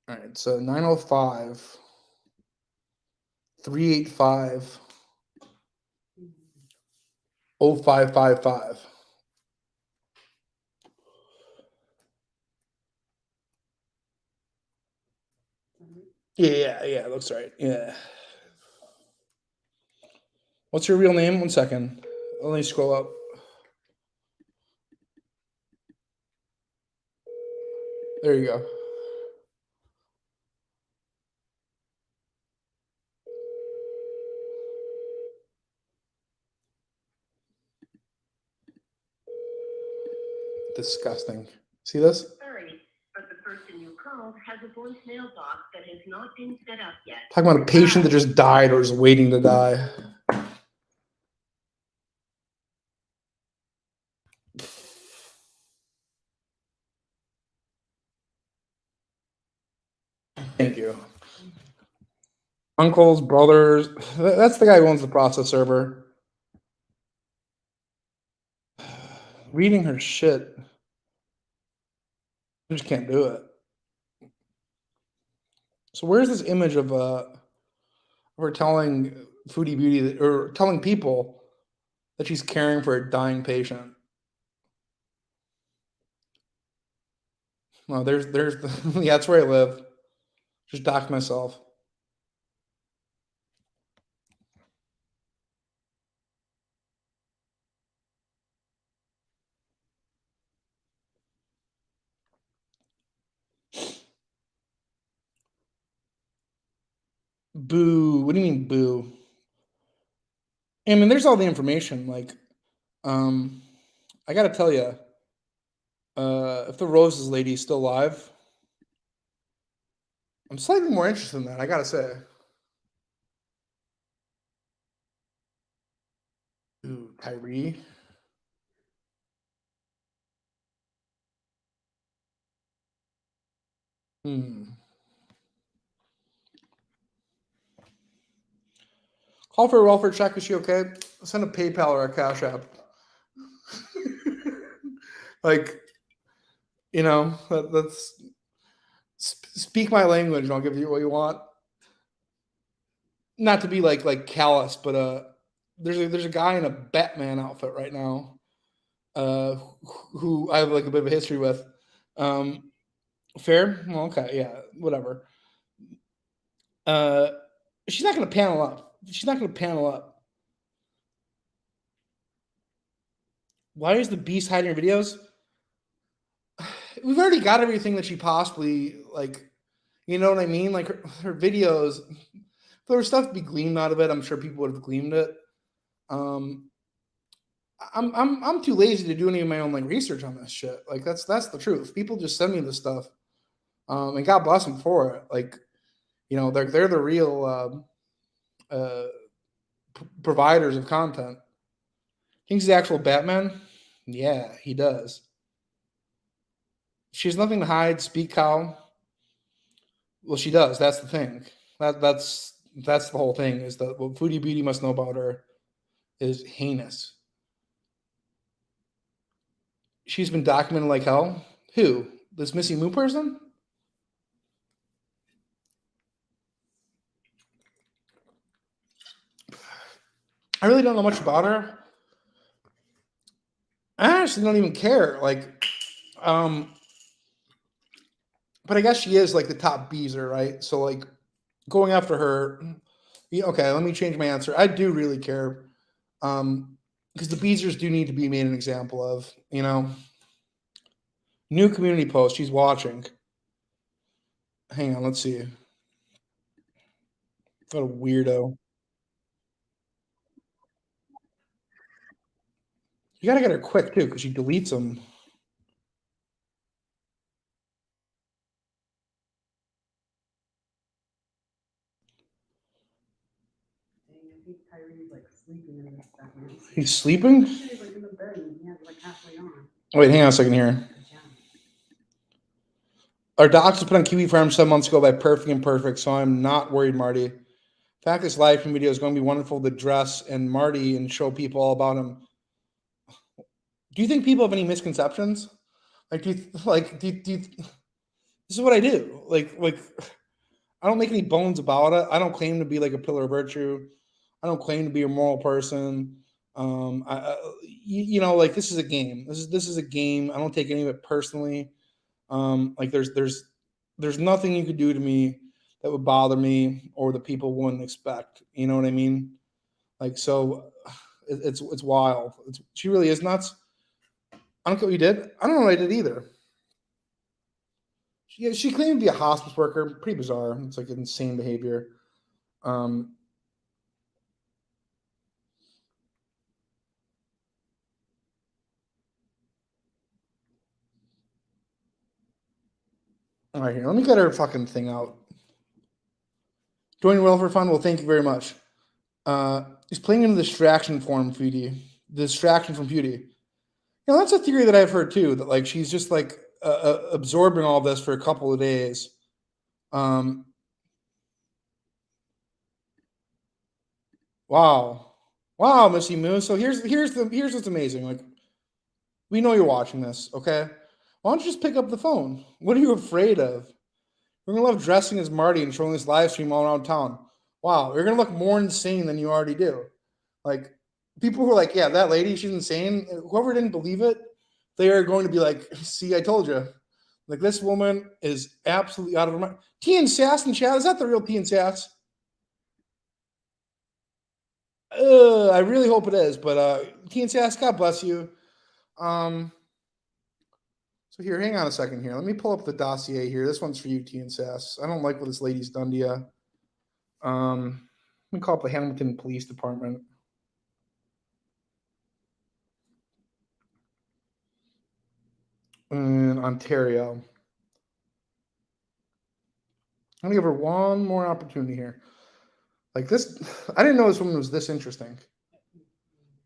All right. So 905 385 0555. Yeah, it looks right. Yeah. What's your real name? 1 second. Let me scroll up. There you go. Disgusting. See this? Sorry, but the person you called has a voicemail box that has not been set up yet. Talking about a patient that just died or is waiting to die. Thank you. Uncles, brothers. That's the guy who owns the process server. Reading her shit. I just can't do it. So where's this image of her telling Foodie Beauty that, or telling people that she's caring for a dying patient? No, there's yeah, that's where I live. Just dock myself. Boo. What do you mean boo? I mean, there's all the information. Like, I gotta tell you, if the Roses lady is still alive, I'm slightly more interested in that. I gotta say. Ooh, Kyrie. Call for a welfare check. Is she okay? Send a PayPal or a Cash App. Like, that's speak my language and I'll give you what you want. Not to be like callous, but there's a guy in a Batman outfit right now, who I have like a bit of a history with. Fair? Well, okay, yeah, whatever. She's not gonna panel up. She's not gonna panel up. Why is the Beast hiding her videos? We've already got everything that she possibly like. You know what I mean? Like her videos. If there was stuff to be gleaned out of it, I'm sure people would have gleaned it. I'm too lazy to do any of my own like research on this shit. Like that's the truth. People just send me this stuff, and God bless them for it. Like, they're the real providers of content. Thinks he's the actual Batman. Yeah, he does. She has nothing to hide. Speak cow. Well, she does. That's the thing. That's the whole thing. Is that what Foodie Beauty must know about her is heinous. She's been documented like hell. Who? This Missy Moo person? I really don't know much about her. I actually don't even care. Like, but I guess she is like the top beezer, right? So like going after her. Okay, let me change my answer. I do really care. Because the beezers do need to be made an example of, New community post. She's watching. Hang on, let's see. What a weirdo. You gotta get her quick too, because she deletes them. think Kyrie's like sleeping in this Batman. He's sleeping? He's like in the bed and he has like halfway on. Wait, hang on a second here. Yeah. Our docs was put on Kiwi Farm 7 months ago by Perfect and Perfect, so I'm not worried, Marty. In fact, this live stream video is going to be wonderful to dress and Marty and show people all about him. Do you think people have any misconceptions? Like, this is what I do. Like, I don't make any bones about it. I don't claim to be like a pillar of virtue. I don't claim to be a moral person. Like this is a game. This is a game. I don't take any of it personally. Like there's nothing you could do to me that would bother me or that people wouldn't expect. You know what I mean? Like, so it's wild. She really is nuts. I don't care what you did. I don't know what I did either. She claimed to be a hospice worker. Pretty bizarre. It's like insane behavior. All right, here. Let me get her fucking thing out. Joining Welfare Fund. Well, thank you very much. He's playing into the distraction form, Beauty. The distraction from Beauty. That's a theory that I've heard too. That like she's just like absorbing all this for a couple of days. Wow, Missy Moo. So here's what's amazing. Like, we know you're watching this, okay? Why don't you just pick up the phone? What are you afraid of? We're gonna love dressing as Marty and showing this live stream all around town. Wow, you're gonna look more insane than you already do. Like, people who are like, yeah, that lady, she's insane. Whoever didn't believe it, they are going to be like, see, I told you. Like, this woman is absolutely out of her mind. T and Sass in chat, is that the real T and Sass? I really hope it is, but T and Sass, God bless you. So here, hang on a second here. Let me pull up the dossier here. This one's for you, T and Sass. I don't like what this lady's done to you. Let me call up the Hamilton Police Department. In Ontario. I'm gonna give her one more opportunity here. Like this, I didn't know this woman was this interesting.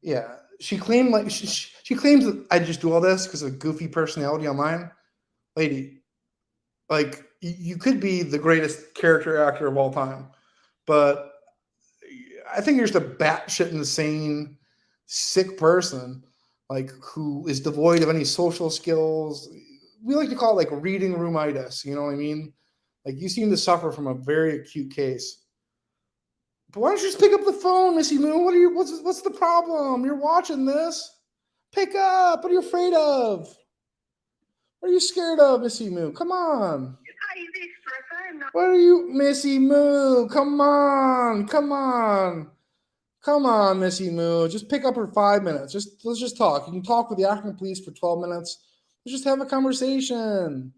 Yeah, she claimed like she claims that I just do all this because of goofy personality online. Lady, like you could be the greatest character actor of all time, but I think you're just a batshit insane, sick person, like who is devoid of any social skills. We like to call it like reading roomitis. You know what I mean? Like you seem to suffer from a very acute case. But why don't you just pick up the phone, Missy Moon? What's the problem? You're watching this. Pick up. What are you afraid of? What are you scared of, Missy Moo? Come on. What are you, Missy Moo? Come on. Come on, Missy Moo. Just pick up for 5 minutes. Let's just talk. You can talk with the African police for 12 minutes. Let's just have a conversation.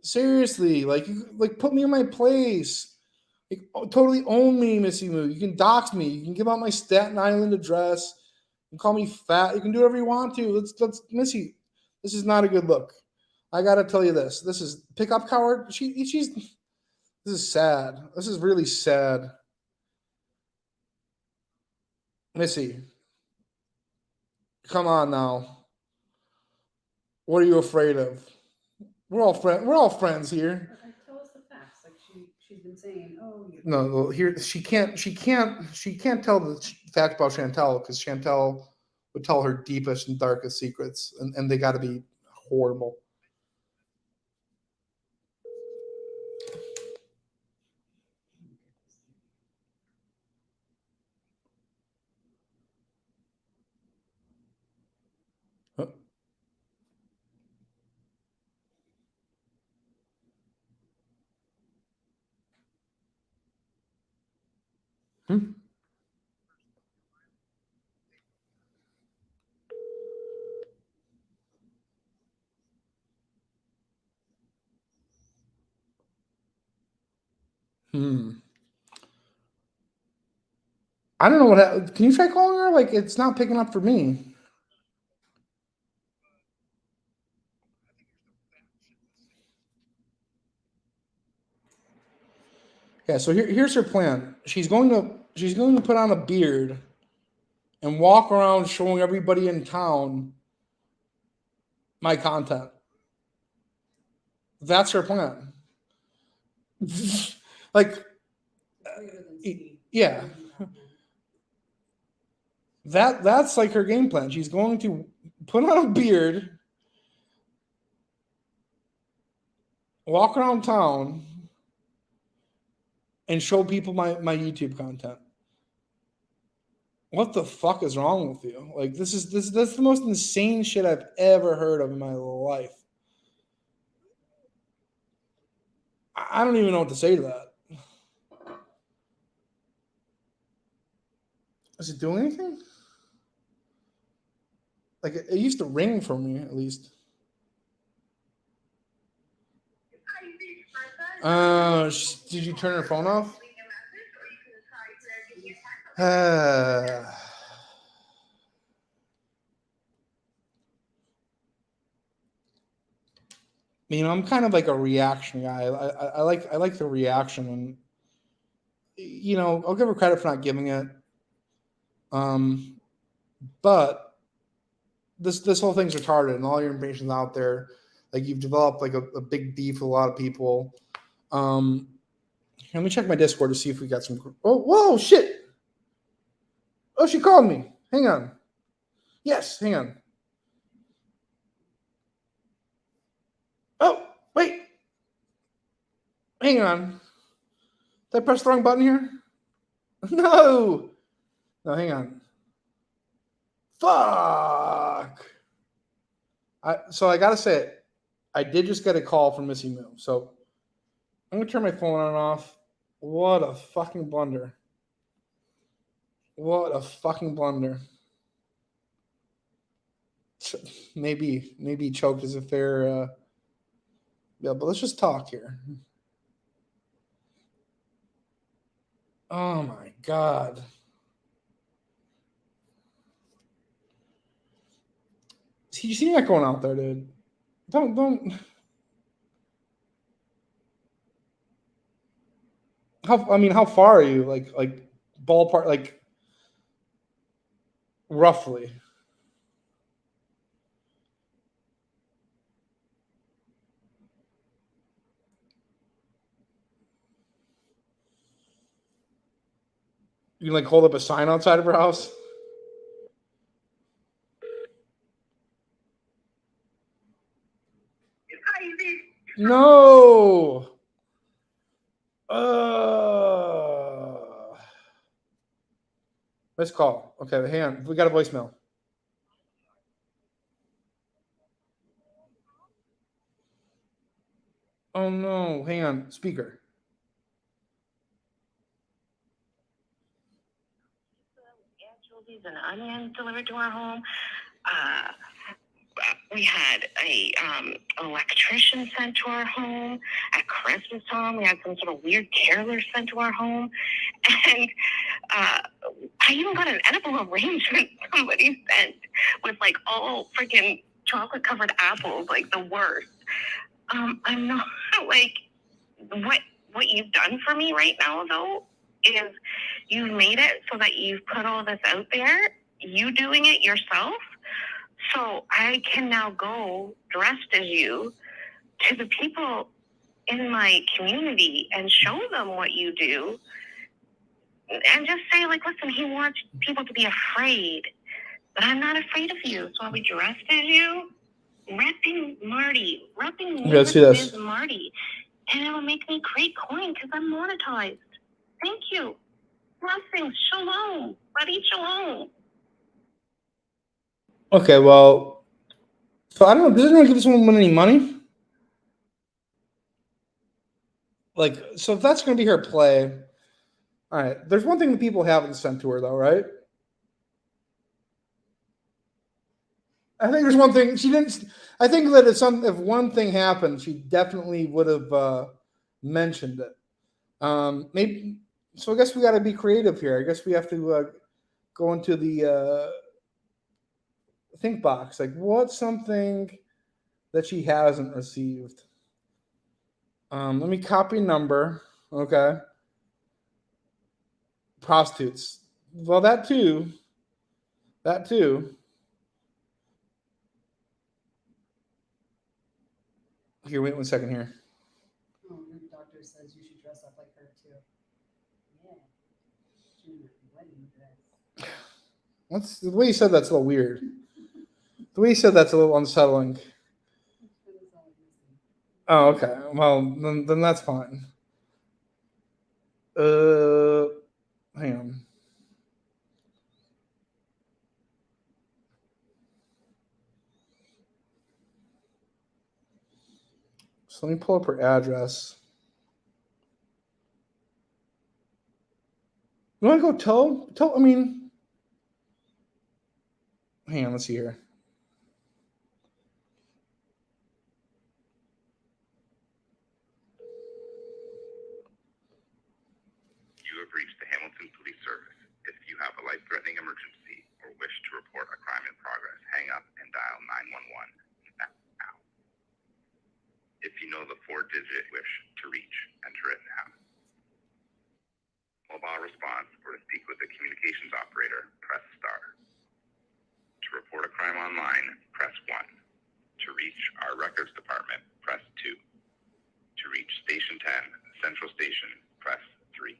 Seriously, like put me in my place. Like, totally own me, Missy Moo. You can dox me. You can give out my Staten Island address. You can call me fat. You can do whatever you want to. Let's Missy. This is not a good look. I gotta tell you this. This is pickup coward. This is sad. This is really sad. Missy, come on now. What are you afraid of? We're all friends here. Tell us the facts. Like she's been saying, oh. No, here she can't tell the fact about Chantel because Chantel would tell her deepest and darkest secrets, and they got to be horrible. Huh? Hmm? I don't know what happened. Can you try calling her? Like, it's not picking up for me. Yeah, so here's her plan. She's going to put on a beard and walk around showing everybody in town my content. That's her plan. Like, yeah. That's like her game plan. She's going to put on a beard, walk around town, and show people my YouTube content. What the fuck is wrong with you? Like, that's the most insane shit I've ever heard of in my life. I don't even know what to say to that. Is it doing anything? Like, it used to ring for me, at least. Did you turn her phone off? I'm kind of like a reaction guy. I like the reaction, and I'll give her credit for not giving it. But this whole thing's retarded, and all your information's out there. Like, you've developed like a big beef with a lot of people. Let me check my Discord to see if we got some. Oh, whoa, shit! Oh, she called me. Hang on. Yes, hang on. Oh, wait. Hang on. Did I press the wrong button here? No, hang on. Fuck. So I gotta say it. I did just get a call from Missy Moo. So I'm gonna turn my phone on and off. What a fucking blunder. What a fucking blunder. Maybe choked as if they're yeah, but let's just talk here. Oh my god. You see that going out there, dude? Don't. How far are you? Like ballpark, like roughly. You can like hold up a sign outside of her house. No. Let's call. Okay, hang on. We got a voicemail. Oh no, hang on. Speaker. And onions delivered to our home. We had a electrician sent to our home. At Christmas time, we had some sort of weird carolers sent to our home. And I even got an edible arrangement somebody sent with like all freaking chocolate covered apples, like the worst. I'm not like what you've done for me right now though is you've made it so that you've put all this out there, you doing it yourself. So I can now go dressed as you to the people in my community and show them what you do and just say, like, listen, he wants people to be afraid, but I'm not afraid of you. So I'll be dressed as you, repping let's see this. Marty, and it'll make me great coin because I'm monetized. Thank you. Blessings. Shalom. Buddy, shalom. Okay, well, so I don't know. Does anyone give someone any money? Like, so if that's going to be her play, all right. There's one thing that people haven't sent to her, though, right? I think there's one thing she didn't. I think that if one thing happened, she definitely would have mentioned it. Maybe. So I guess we got to be creative here. I guess we have to go into the think box. Like, what's something that she hasn't received? Let me copy number. Okay. prostitutes. Well, that too. Here, wait 1 second here. Oh, the doctor says you should dress up like her too. Yeah. Wedding dress. That's the way you said that's a little weird. The way you said that's a little unsettling. Oh, okay. Well, then that's fine. Hang on. So let me pull up her address. You want to go tell? I mean, hang on. Let's see here. You have reached the Hamilton Police Service. If you have a life-threatening emergency or wish to report a crime in progress, hang up and dial 911 now. If you know the 4-digit wish to reach, enter it now. Mobile response or to speak with the communications operator, press star. To report a crime online, press 1. To reach our records department, press 2. To reach Station 10, Central Station, press 3.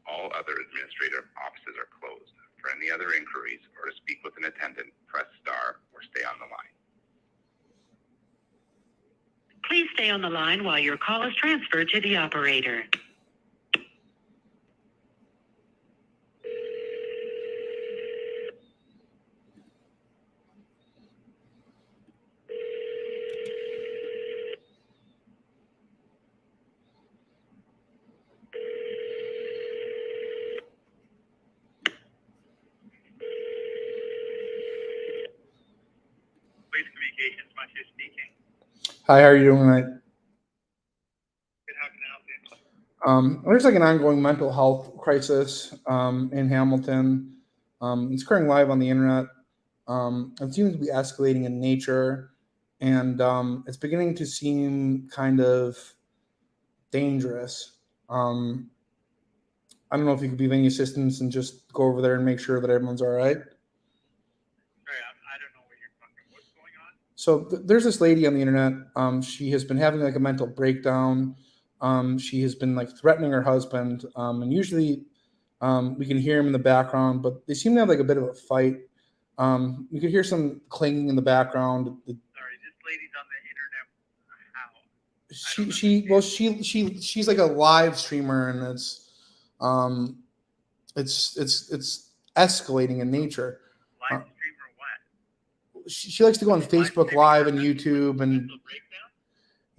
All other administrative offices are closed. For any other inquiries or to speak with an attendant, press star or stay on the line. Please stay on the line while your call is transferred to the operator. Police Communications, Mushy speaking. Hi, how are you doing tonight? Good, how can I help you? There's like an ongoing mental health crisis in Hamilton. It's occurring live on the internet. It seems to be escalating in nature, and it's beginning to seem kind of dangerous. I don't know if you could be of any assistance and just go over there and make sure that everyone's all right. Sorry, I don't know what you're talking. What's going on? So there's this lady on the internet. She has been having like a mental breakdown. She has been like threatening her husband, and usually we can hear him in the background, but they seem to have like a bit of a fight. We could hear some clanging in the background. Sorry, this lady's on the internet. How? She's like a live streamer, and it's escalating in nature. Live streamer what? She likes to go on Facebook Live and YouTube, and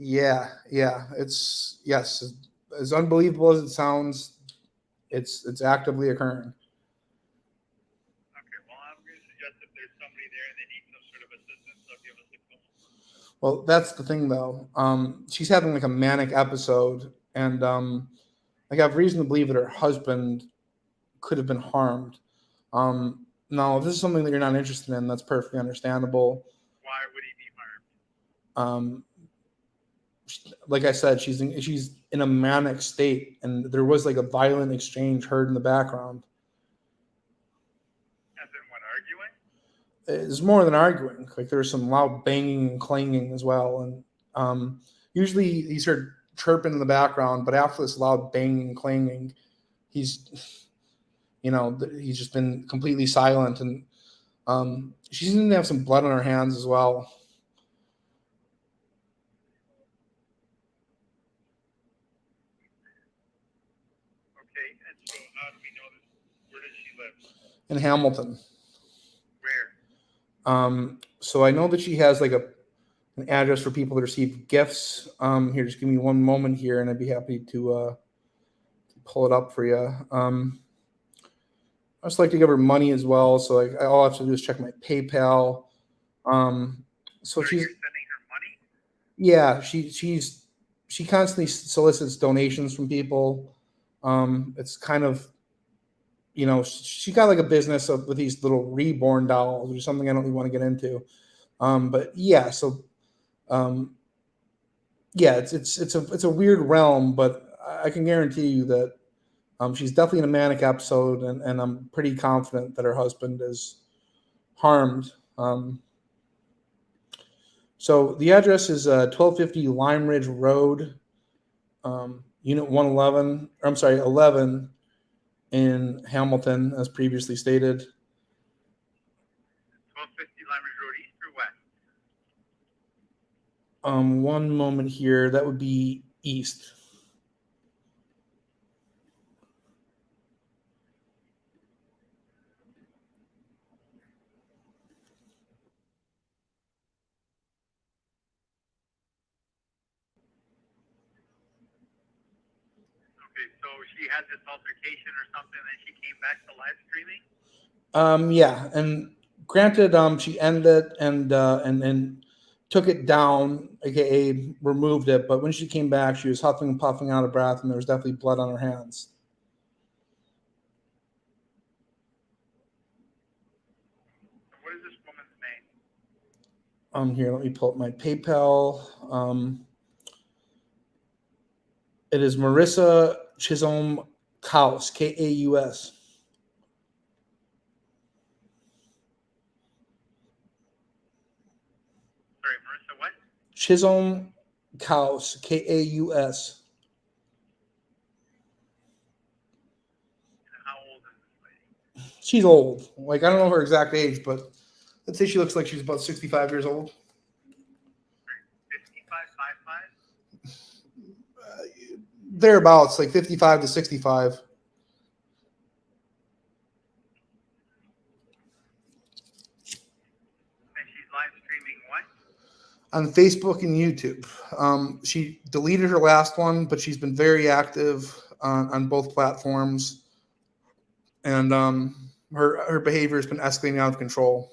yeah, it's as unbelievable as it sounds. It's actively occurring. Okay, well, I'm going to suggest if there's somebody there and they need some sort of assistance, they'll give us a call. Well, that's the thing, though. She's having like a manic episode, and I have reason to believe that her husband could have been harmed. Now, if this is something that you're not interested in, that's perfectly understandable. Why would he be harmed? Like I said, she's in a manic state, and there was like a violent exchange heard in the background. As in what, arguing? It's more than arguing. Like there's some loud banging and clanging as well, and usually he's heard chirping in the background, but after this loud banging and clanging, he's just been completely silent, and she seems to have some blood on her hands as well. Okay, and so how do we know this? Where does she live? In Hamilton. Where? So I know that she has like an address for people to receive gifts. Here, just give me one moment here, and I'd be happy to pull it up for you. I just like to give her money as well, so all I have to do is check my PayPal. So she's You're sending her money? yeah, she constantly solicits donations from people. It's kind of, she got like a business with these little reborn dolls, which is something I don't really want to get into. But yeah, so yeah, it's a weird realm, but I can guarantee you that She's definitely in a manic episode, and I'm pretty confident that her husband is harmed. So the address is 1250 Lime Ridge Road, Unit 111. I'm sorry, 11 in Hamilton, as previously stated. 1250 Lime Ridge Road, east or west? One moment here. That would be east. Okay, so she had this altercation or something, and then she came back to live streaming? Yeah, and granted, she ended it and took it down, aka removed it. But when she came back, she was huffing and puffing out of breath, and there was definitely blood on her hands. What is this woman's name? Here, let me pull up my PayPal. It is Marissa Chisholm Kaus, Kaus. Sorry, Marissa what? Chisholm Kaus, Kaus. And how old is this lady? She's old. Like, I don't know her exact age, but let's say she looks like she's about 65 years old. 55, 55? Thereabouts, like 55 to 65. And she's live streaming what? On Facebook and YouTube. She deleted her last one, but she's been very active on both platforms. And her behavior has been escalating out of control.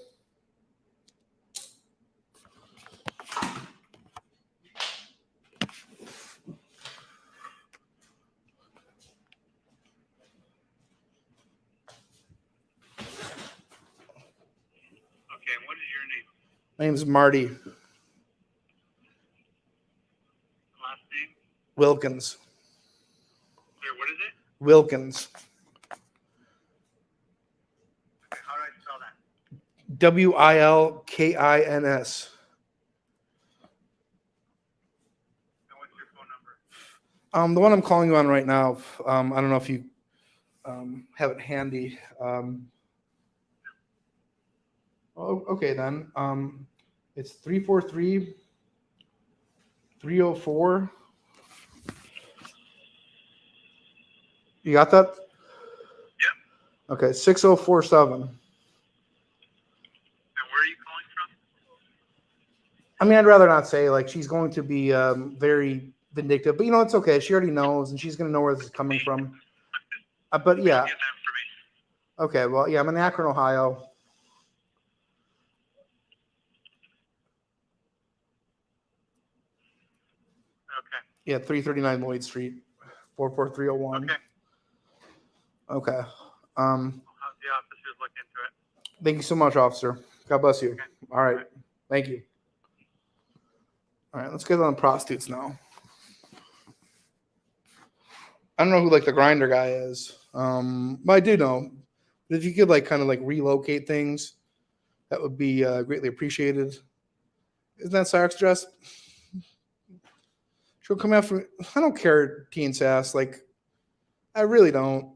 Okay, and what is your name? My name is Marty Last name? Wilkins. Sorry, what is it? Wilkins. Okay, how do I spell that? Wilkins. And what's your phone number? The one I'm calling you on right now. I don't know if you have it handy. Okay then. It's 343-304. You got that? Yep. Okay, 6047. And where are you calling from? I mean, I'd rather not say. Like, she's going to be very vindictive, but it's okay. She already knows, and she's going to know where this is coming from. But yeah. Get that information. Okay, well, yeah, I'm in Akron, Ohio. Okay. Yeah, 339 Lloyd Street, 44301. Okay. Okay. I'll have the officers look into it. Thank you so much, officer. God bless you. Okay. All right. Thank you. All right, let's get on the prostitutes now. I don't know who the grinder guy is. But I do know. If you could kind of relocate things, that would be greatly appreciated. Isn't that Sark's dress? She'll come after me. I don't care, Teen Sass. I really don't.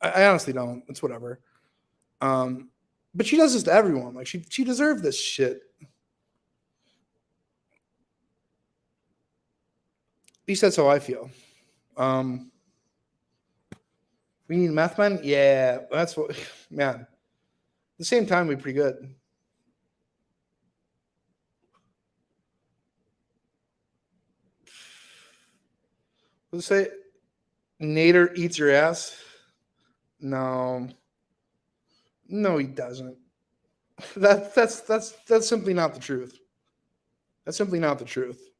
I honestly don't. It's whatever. But she does this to everyone. She deserved this shit. At least that's how I feel. We need meth men? Yeah, that's what, man. At the same time, we're pretty good. Let's say Nader eats your ass. No, he doesn't. That's simply not the truth. That's simply not the truth.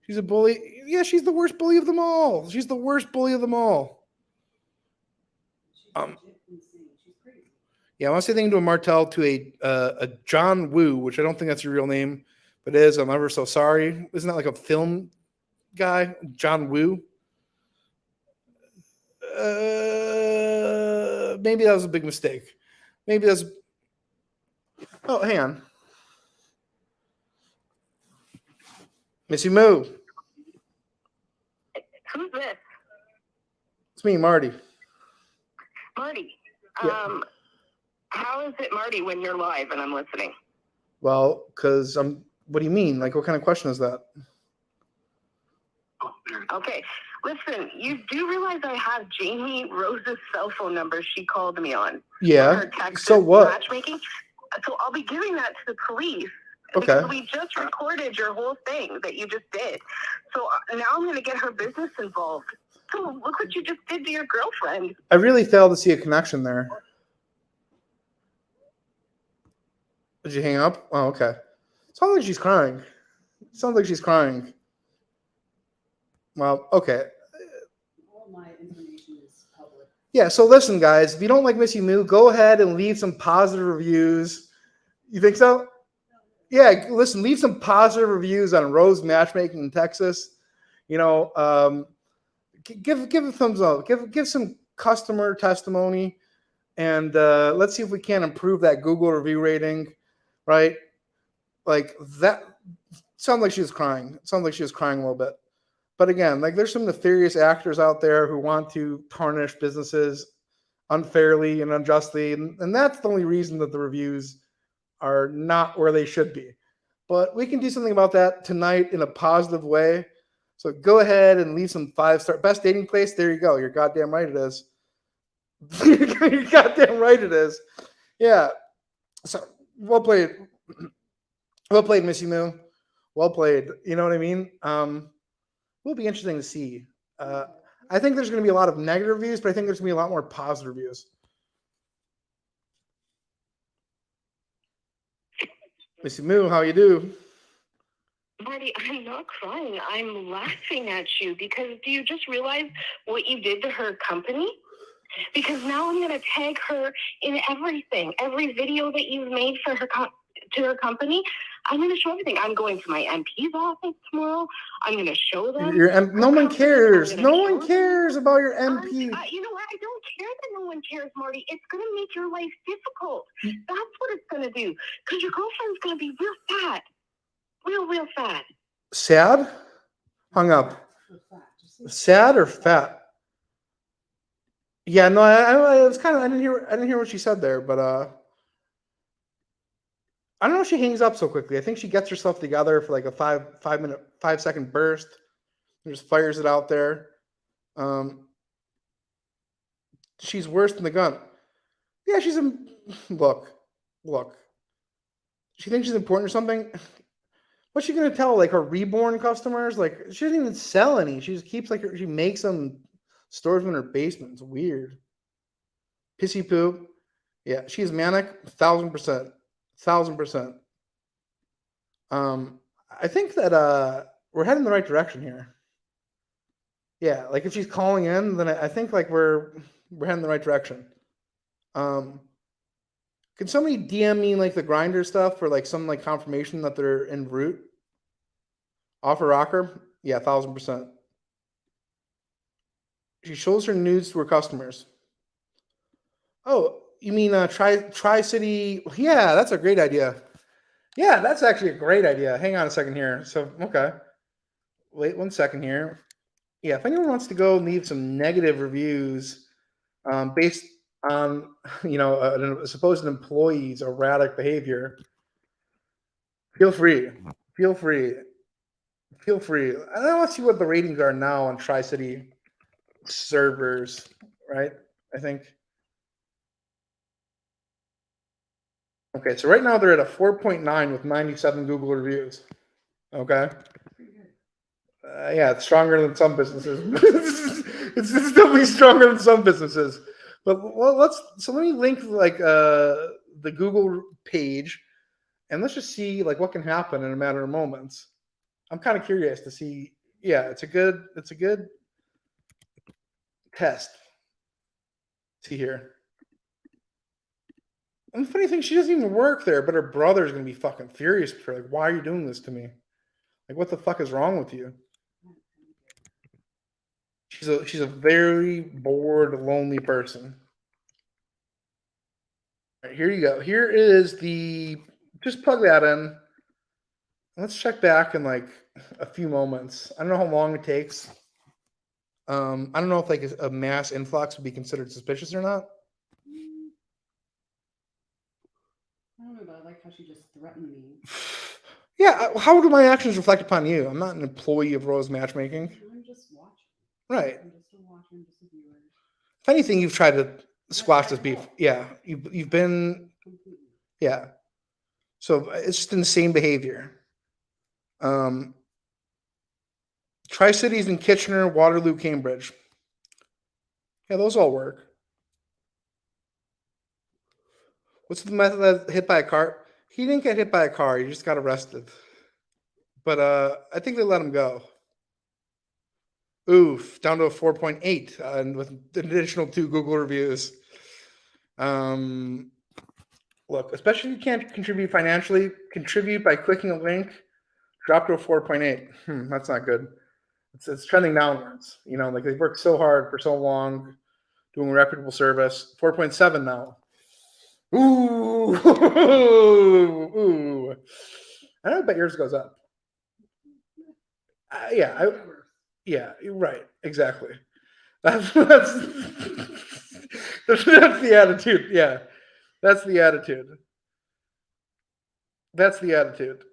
She's a bully. Yeah, she's the worst bully of them all. She's the worst bully of them all. Yeah, I want to say thank you to a Martell, to a John Woo, which I don't think that's your real name, but it is. I'm ever so sorry. Isn't that like a film guy, John Woo? Maybe that was a big mistake. Maybe that's. Oh, hang on. Missy Moo. Who's this? It's me, Marty. Marty. Yeah. How is it Marty when you're live and I'm listening? Well, because I'm. What do you mean? Like, what kind of question is that? Okay. Listen, you do realize I have Jamie Rose's cell phone number she called me on. Yeah. Her text So what? Matchmaking. So I'll be giving that to the police. Okay. Because we just recorded your whole thing that you just did. So now I'm going to get her business involved. So look what you just did to your girlfriend. I really failed to see a connection there. Did you hang up? Oh, okay. Sounds like she's crying. Sounds like she's crying. Well, okay. All my information is public. Yeah, so listen, guys. If you don't like Missy Moo, go ahead and leave some positive reviews. You think so? Yeah, listen, leave some positive reviews on Rose Matchmaking in Texas. You know, give a thumbs up. Give some customer testimony, and let's see if we can improve that Google review rating. Right? Like that sounds like she was crying. It sounds like she was crying a little bit. But again, like there's some nefarious actors out there who want to tarnish businesses unfairly and unjustly, and that's the only reason that the reviews are not where they should be. But we can do something about that tonight in a positive way. So go ahead and leave some 5-star best dating place. There you go. You're goddamn right it is. You're goddamn right it is. Yeah. So well played. Well played, Missy Moo. Well played. You know what I mean? Will be interesting to see. I think there's going to be a lot of negative reviews, but I think there's going to be a lot more positive reviews. Missy Moo, how you do? Marty, I'm not crying. I'm laughing at you because do you just realize what you did to her company? Because now I'm going to tag her in everything. Every video that you've made for her to her company, I'm going to show everything. I'm going to my MP's office tomorrow. I'm going to show them. No one cares. No one cares about your MP. You know what? I don't care that no one cares, Marty. It's going to make your life difficult. That's what it's going to do. Because your girlfriend's going to be real fat. Real fat. Sad? Hung up. Sad or fat? Yeah, no, I was kind of I didn't hear what she said there, but I don't know if she hangs up so quickly. I think she gets herself together for like a 5 second burst and just fires it out there. She's worse than the gun. Yeah, look. She thinks she's important or something. What's she gonna tell like her reborn customers? Like she doesn't even sell any. She just keeps she makes them, stores them in her basement. It's weird. Pissy poop. Yeah, she's manic. 1,000%. 1,000%. I think that we're heading in the right direction here. Yeah, like if she's calling in, then I think like we're heading in the right direction. Can somebody DM me like the grinder stuff or like some like confirmation that they're en route? Offer rocker? Yeah, 1,000%. She shows her nudes to her customers. Oh, you mean Tri-City? Yeah, that's a great idea. Yeah, that's actually a great idea. Hang on a second here. So, okay. Wait 1 second here. Yeah, if anyone wants to go and leave some negative reviews based on, a supposed employee's erratic behavior, feel free. Feel free. Feel free. I want to see what the ratings are now on Tri-City servers, right? I think. Okay, so right now they're at a 4.9 with 97 Google reviews. Okay. Yeah, it's stronger than some businesses. it's definitely stronger than some businesses. But let me link like the Google page, and let's just see like what can happen in a matter of moments. I'm kind of curious to see. Yeah, it's a good test. See here. And the funny thing, she doesn't even work there, but her brother's gonna be fucking furious with her. Like, why are you doing this to me? Like, what the fuck is wrong with you? She's a very bored, lonely person. All right, here you go. Here is the. Just plug that in. Let's check back in like a few moments. I don't know how long it takes. I don't know if like a mass influx would be considered suspicious or not. I don't know, but I like how she just threatened me. Yeah, how do my actions reflect upon you? I'm not an employee of Rose Matchmaking. I'm just watching. Right. I'm just a watcher. I'm just a viewer. If anything, you've tried to squash this beef. Yeah, you've been. Completely. Yeah. So it's just insane behavior. Tri-Cities in Kitchener, Waterloo, Cambridge. Yeah, those all work. What's the method that hit by a car? He didn't get hit by a car. He just got arrested. But I think they let him go. Oof, down to a 4.8 and with an additional 2 Google reviews. Look, especially if you can't contribute financially, contribute by clicking a link, drop to a 4.8. That's not good. It's trending downwards. You know, like they've worked so hard for so long doing reputable service. 4.7 now. Ooh. Ooh. I bet yours goes up. Yeah, you're right. Exactly. That's the attitude. Yeah, that's the attitude. That's the attitude.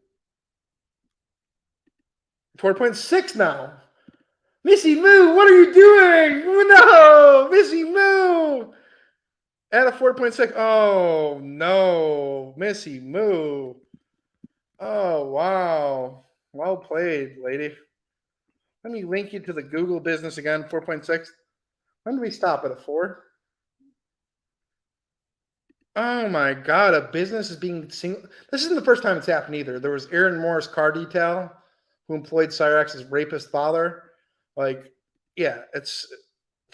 4.6 now. Missy Moo, what are you doing? No, Missy Moo. At a 4.6. Oh no, Missy Moo. Oh wow. Well played, lady. Let me link you to the Google business again. 4.6. When do we stop at a 4? Oh my God, a business is being single. This isn't the first time it's happened either. There was Aaron Moore's car detail who employed Cyrex's rapist father. Like, yeah, it's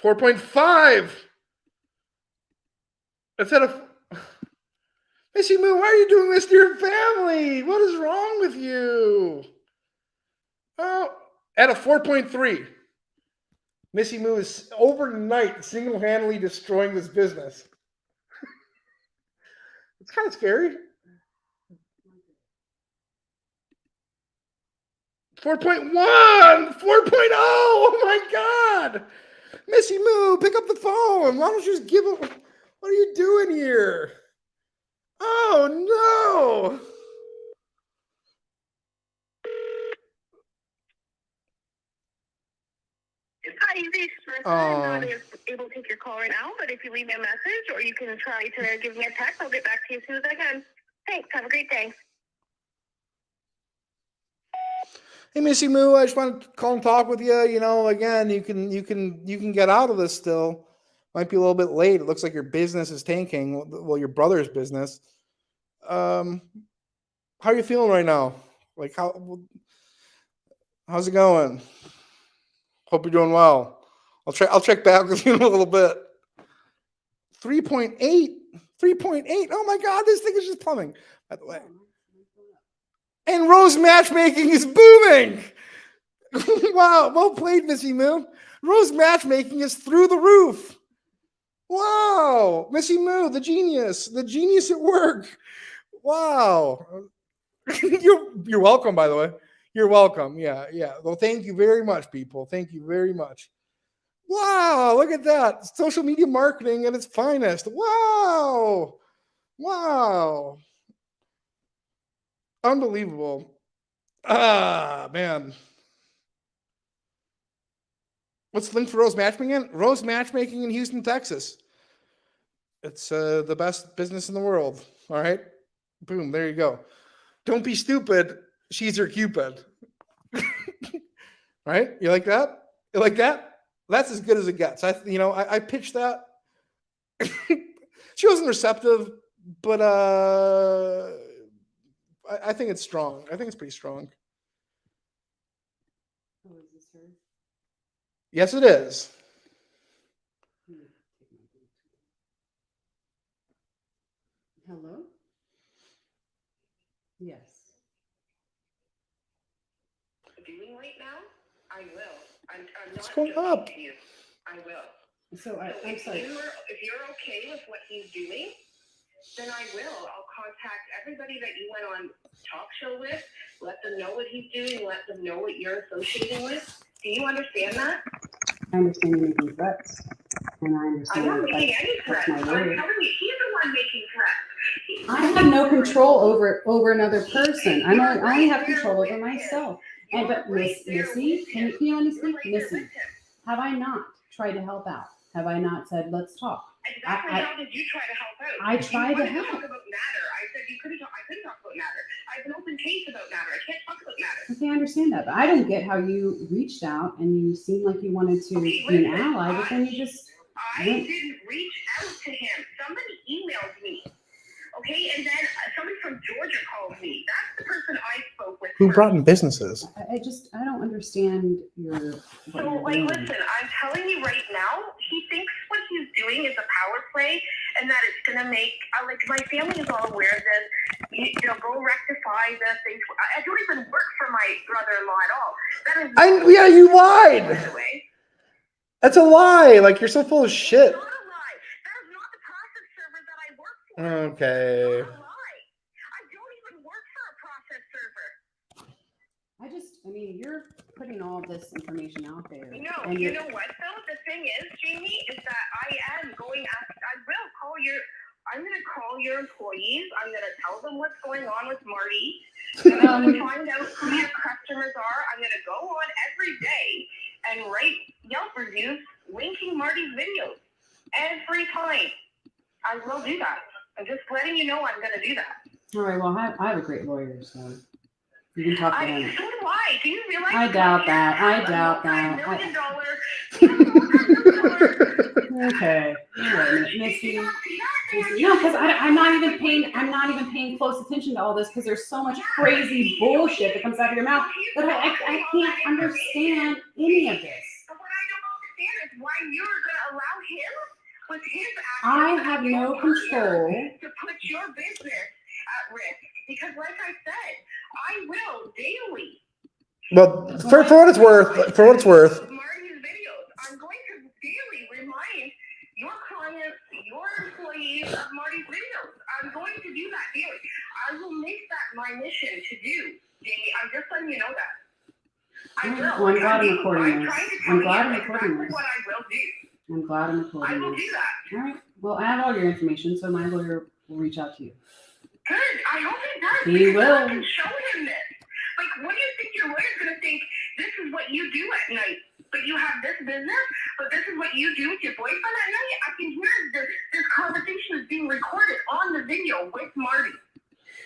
4.5. It's at a. Missy Moo, why are you doing this to your family? What is wrong with you? Oh, at a 4.3. Missy Moo is overnight single-handedly destroying this business. It's kind of scary. 4.1, 4.0. Oh my God. Missy Moo, pick up the phone. Why don't you just give it? What are you doing here? Oh no. It's not easy. I'm not able to take your call right now, but if you leave me a message or you can try to give me a text, I'll get back to you as soon as I can. Thanks. Have a great day. Hey Missy Moo, I just want to call and talk with you. You know, again, you can get out of this still. Might be a little bit late. It looks like your business is tanking. Well, your brother's business. How are you feeling right now? Like how's it going? Hope you're doing well. I'll check back with you in a little bit. 3.8. 3.8. Oh my God, this thing is just plumbing, by the way. And Rose Matchmaking is booming. Wow, well played, Missy Moo. Rose Matchmaking is through the roof. Wow, Missy Moo, the genius at work. Wow. You're welcome, by the way. You're welcome. Yeah. Well, thank you very much, people. Thank you very much. Wow, look at that. Social media marketing at its finest. Wow. Unbelievable. Man. What's the link for Rose Matchmaking? Rose Matchmaking in Houston, Texas. It's the best business in the world. All right. Boom. There you go. Don't be stupid. She's your Cupid. Right? You like that? You like that? That's as good as it gets. I pitched that. She wasn't receptive, but I think it's strong. I think it's pretty strong. Oh, is this her? Yes, it is. Hello? Yes. Doing right now? I will. I'm What's not going joking up? to you. I will. So I'm if sorry. if you're okay with what he's doing, then I will. I'll contact everybody that you went on talk show with, let them know what he's doing, let them know what you're associating with. Do you understand that? I understand you're making threats, and I I'm understand not that making any that's threats. my I'm word. telling you, he's the one making threats. I have no control over another person. I only have control over myself. And but Missy, can you let me speak? Missy, have I not tried to help out? Have I not said let's talk? Exactly how did you try to help out? I tried to You wanted help. talk about matter. I said I couldn't talk about matter. I have an open case about matter. I can't talk about matter. Okay, I understand that, but I don't get how you reached out and you seemed like you wanted to be an ally, but then you just I didn't reach out to him. Somebody emailed me. Okay, and then somebody from Georgia called me. That's the person I spoke with. Who brought in businesses? I don't understand what So, you're like, doing. listen, I'm telling you right now, he thinks what he's doing is a power play and that it's going to make, like, my family is all aware of this. They'll go rectify the things. I don't even work for my brother-in-law at all. That is Yeah, you lied. by the way. That's a lie. Like, you're so full of shit. It's not a lie. That is not the process server that I work for. Okay. It's not a lie. I don't even work for a process server. I mean, you're putting all this information out there. No, and you know what though? The thing is, Jamie, is that I am going after, I'm going to call your employees. I'm going to tell them what's going on with Marty. I'm going to find out who your customers are. I'm going to go on every day and write Yelp reviews linking Marty's videos every time. I will do that. I'm just letting you know I'm going to do that. all right, well, I have a great lawyer, so you can talk to him. So do I. Do you realize? I doubt that. I doubt that. Okay. All right, Missy. No, because I'm not even paying close attention to all this because there's so much crazy bullshit that comes out of your mouth that I can't understand any of this. But what I don't understand is why you're going to allow him with his I actions have as your no partner control. to put your business at risk. Because like I said, I will daily. Well, for what it's worth, Marty's videos. I'm going to daily remind your clients, your employees of Marty's videos. I'm going to do that daily. I will make that my mission to do, Jamie. I'm just letting you know that. I will. Well, I'm glad I'm recording this. I'm glad I'm recording exactly this. what I will do. I'm glad I'm I recording will this. do that. All right. Well, I have all your information, so my lawyer will reach out to you. Good. I hope he does. He because will. I can show him this. Like, what do you think your lawyer's going to think? This is what you do at night. But you have this business, but this is what you do with your boyfriend at night. I can hear this conversation is being recorded on the video with Marty.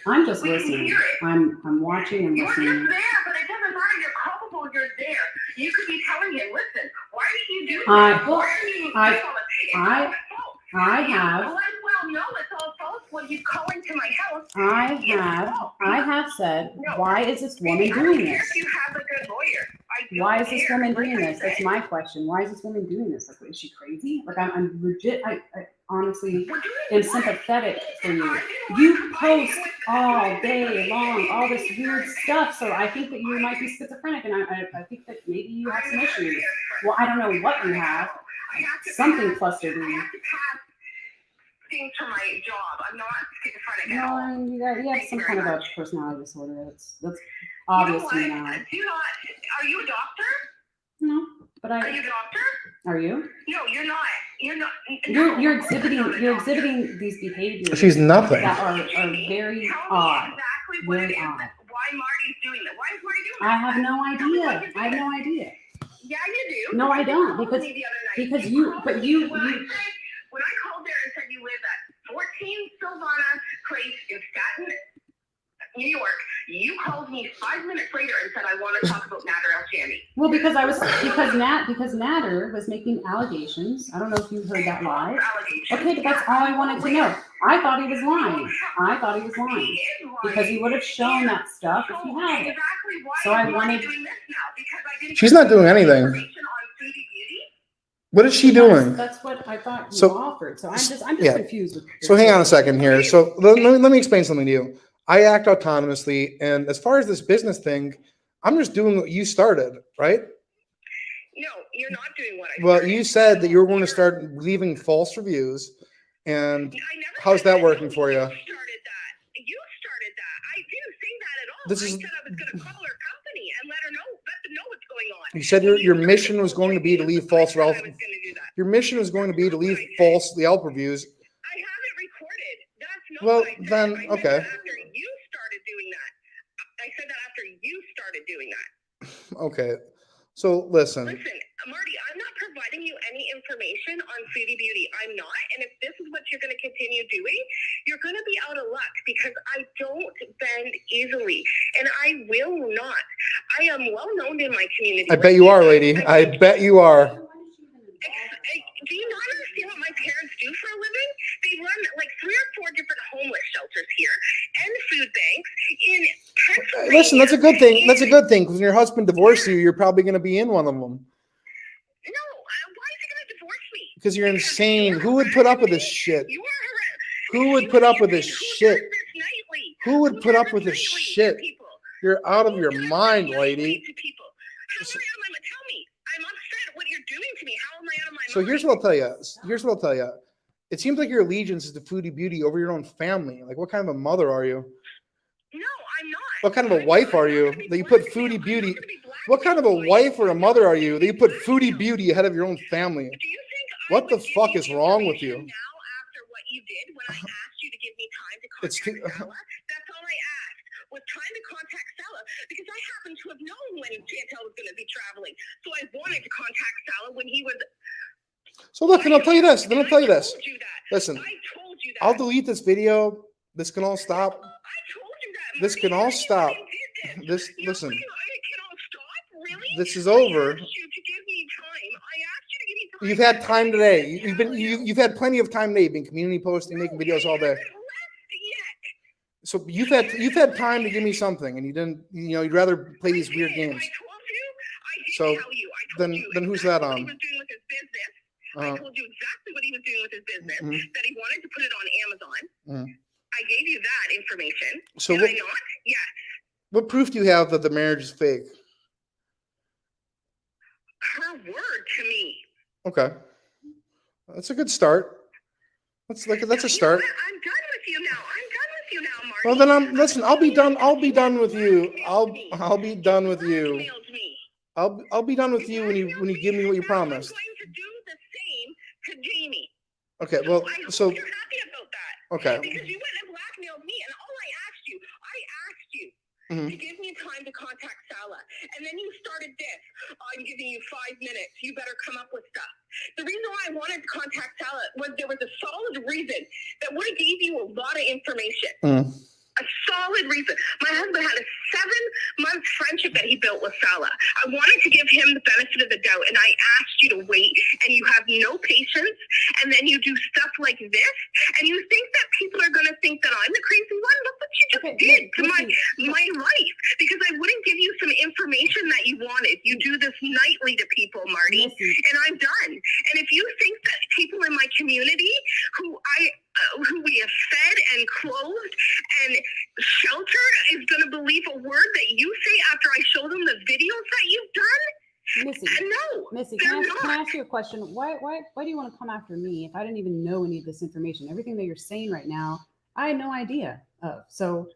I'm just We can listening. hear it. I'm watching and You're just listening. there, but it doesn't matter. You're culpable. You're there. You could be telling him, listen, why did you do this? Well, Why are you doing all this? It's all his fault. I You have well know it's all false when he's calling to my house. I have said, No. why is this woman I don't doing care this? if you have a good lawyer. I don't Why is this care. woman Like doing I this? That's said, my question. Why is this woman doing this? Like, is she crazy? Like, I'm legit. I honestly we're doing am what? sympathetic for you. I didn't You want to combine post it with- all day long, all this weird stuff. So I think that you might be schizophrenic, and I think that maybe you have some issues. Well, I don't know what you have. I have to Something pass- clustered in I you. have to pass things for my job. I'm not schizophrenic at No, all. and you have Thank some you kind of very a much. personality disorder. That's You know obvious what? to me now. Are you a doctor? No, but Are you a doctor? are you? No, you're not. You're not. You're exhibiting these behaviors. she's nothing. That are very odd. Exactly what Very it is. odd. Why Marty's doing that? Why is Marty doing that? I have no idea. I have no idea. Yeah, you do. No, I don't, You called because- me the other night. because called me when I called there and said you live at 14 Sylvana Place in Staten, New York, you called me 5 minutes later and said I want to talk about Nader El-Shami. Well, because Nader was making allegations. I don't know if you heard that live. Okay, but that's all I wanted to know. I thought he was lying. Because he would have shown that stuff if he had it. So I wanted. She's not doing anything. What is she doing? That's what I thought you So- offered. So I'm just yeah. confused with. So hang on a second here. So let me explain something to you. I act autonomously, and as far as this business thing, I'm just doing what you started, right? You're not doing what I Well, started. you said that you were going to start leaving false reviews, and I never how's said that working no, for you? You started that. You started that. I didn't say that at all. This I is- said I was going to call her company and let them know what's going on. You said your mission was going to be to leave false I said I Yelp. was going to do that. Your mission was going to be to leave false Yelp reviews. I have it recorded. That's not Well, what I said. then, I said okay. that after you started doing that. I said that after you started doing that. Okay, so listen. Listen, Marty, I'm not providing you any information on Foodie Beauty. I'm not. And if this is what you're going to continue doing, you're going to be out of luck because I don't bend easily. And I will not. I am well known in my community. I bet you are, lady. I bet you are. Do you not understand what my parents do for a living? They run like 3 or 4 different homeless shelters here and food banks in Pennsylvania. Listen, that's a good thing. That's a good thing. Because when your husband divorced you, you're probably going to be in one of them. No, why is he going to divorce me? Because you're insane. Who would put up with this shit? You are Who would put up with this shit? Who would put up with this shit? You're out of your mind, lady. How am I out of my mind? Tell me. I'm upset at what you're doing to me. How am I out of my mind? So here's what I'll tell you. Here's what I'll tell you. It seems like your allegiance is to Foodie Beauty over your own family. Like, what kind of a mother are you? No, I'm not. What kind of a wife are you that you put Foodie Beauty? What kind of a wife or a mother are you that you put Foodie Beauty ahead of your own family? Do you think What I the would give fuck you is wrong with information you? Now after what you did when I asked you to give me time to It's contact too- Stella, that's all I asked was time to contact Stella because I happen to have known when Chantel was going to be traveling. So I wanted to contact Stella when he was. So look, and I'll tell you this. Then I'll tell you I this. told you that. Listen, I told you that. I'll delete this video. This can all stop. I told you that. This can all stop. This, listen, It can all stop. Really? this is over. I asked you to give me time. I asked you to give me time. You've had time today. You've had plenty of time today. You've been community posting, making videos all day. So you've had time to give me something, and you didn't. You know, you'd rather play these weird games. So then who's that on? I told you exactly what he was doing with his business. Mhm. That he wanted to put it on Amazon. Mhm. I gave you that information. So Did what, I not? Yes. what proof do you have that the marriage is fake? Her word to me. Okay, that's a good start. That's a You know start. what? I'm done with you now. Marty. Well, then listen. I'll be done. I'll be done with you. I'll be done with you. Blackmailed me. I'll be done with you when you give me what you promised. I'm going to do the same to Jamie. Okay. Well, I hope so you're happy about that. okay. Because you went and blackmailed me, and all I asked you Mhm. to give me time to contact Sala, and then you started this. I'm giving you 5 minutes. You better come up with stuff. The reason why I wanted to contact Sala was there was a solid reason that would have gave you a lot of information. Mhm. A solid reason. My husband had a 7-month friendship that he built with Sala. I wanted to give him the benefit of the doubt, and I asked you to wait, and you have no patience, and then you do stuff like this, and you think that people are going to think that I'm the crazy one. Look what you just did to my life, because I wouldn't give you some information that you wanted. You do this nightly to people, Marty, and I'm done. And if you think that people in my community who we have fed and clothed and sheltered is going to believe a word that you say after I show them the videos that you've done? Missy, No. Missy, they're can I not. ask you a question? Why do you want to come after me if I didn't even know any of this information? Everything that you're saying right now, I had no idea of. So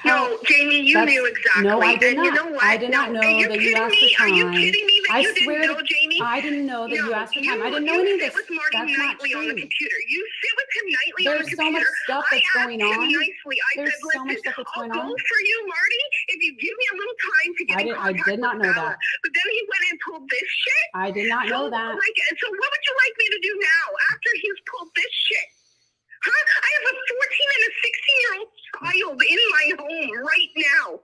No, Jamie, you knew exactly. No, I did and not. You know what? I did not know Are you that you kidding asked me? for Are you time. kidding me that I you swear didn't know, Jamie? I didn't know that you asked for time. I didn't know you any of sit this. with Marty That's not nightly on the true. computer. You sit with him nightly on the There's computer. so much stuff that's I going asked him on. nicely. I There's said, so much listen, stuff that's going I'll on. go for you, Marty, if you give me a little time to get in I contact did not with know Bella. that. But then he went and pulled this shit. I did not know that. So what would you like me to do now after he's pulled this shit? Huh? I have a 14 and a 16-year-old child in my home right now.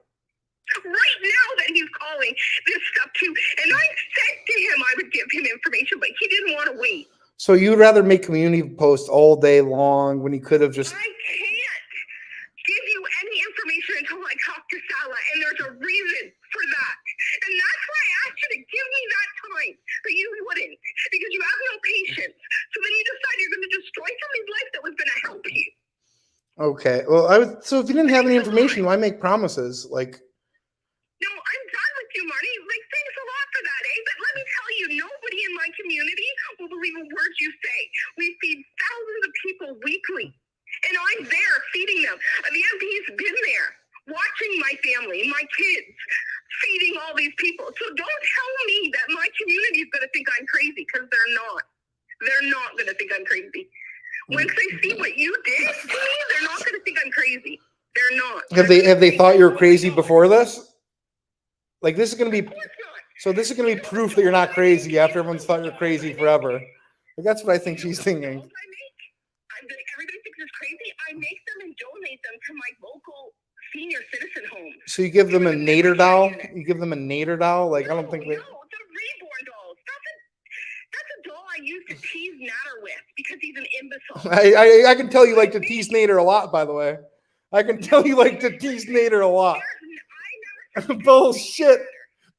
Right now that he's calling this stuff too. And I said to him I would give him information, but he didn't want to wait. So you'd rather make community posts all day long when you could have just. I can't give you any information until I talk to Sala, and there's a reason for that. And that's why I asked you to give me that time, but you wouldn't, because you have no patience. So then you decide you're going to destroy somebody's life that was going to help you. Okay. Well, so if you didn't have any information, why make promises? Like. No, I'm done with you, Marty. Like, thanks a lot for that, eh? But let me tell you, nobody Once they see what you did to me, they're not going to think I'm crazy. They're not. Have they thought you were crazy before this? Like, this is going to be, so this is going to be proof that you're not crazy after everyone's thought you're crazy forever. Like, that's what I think she's thinking. Everybody thinks it's crazy. I make them and donate them to my local senior citizen home. So you give them a nader doll? You give them a nader doll? Like, I don't think No, the reborn dolls. That's a doll I used to tease Natter with because he's an imbecile. I can tell you like to tease Nader a lot, by the way. I can tell you like to tease Nader a lot. Bullshit.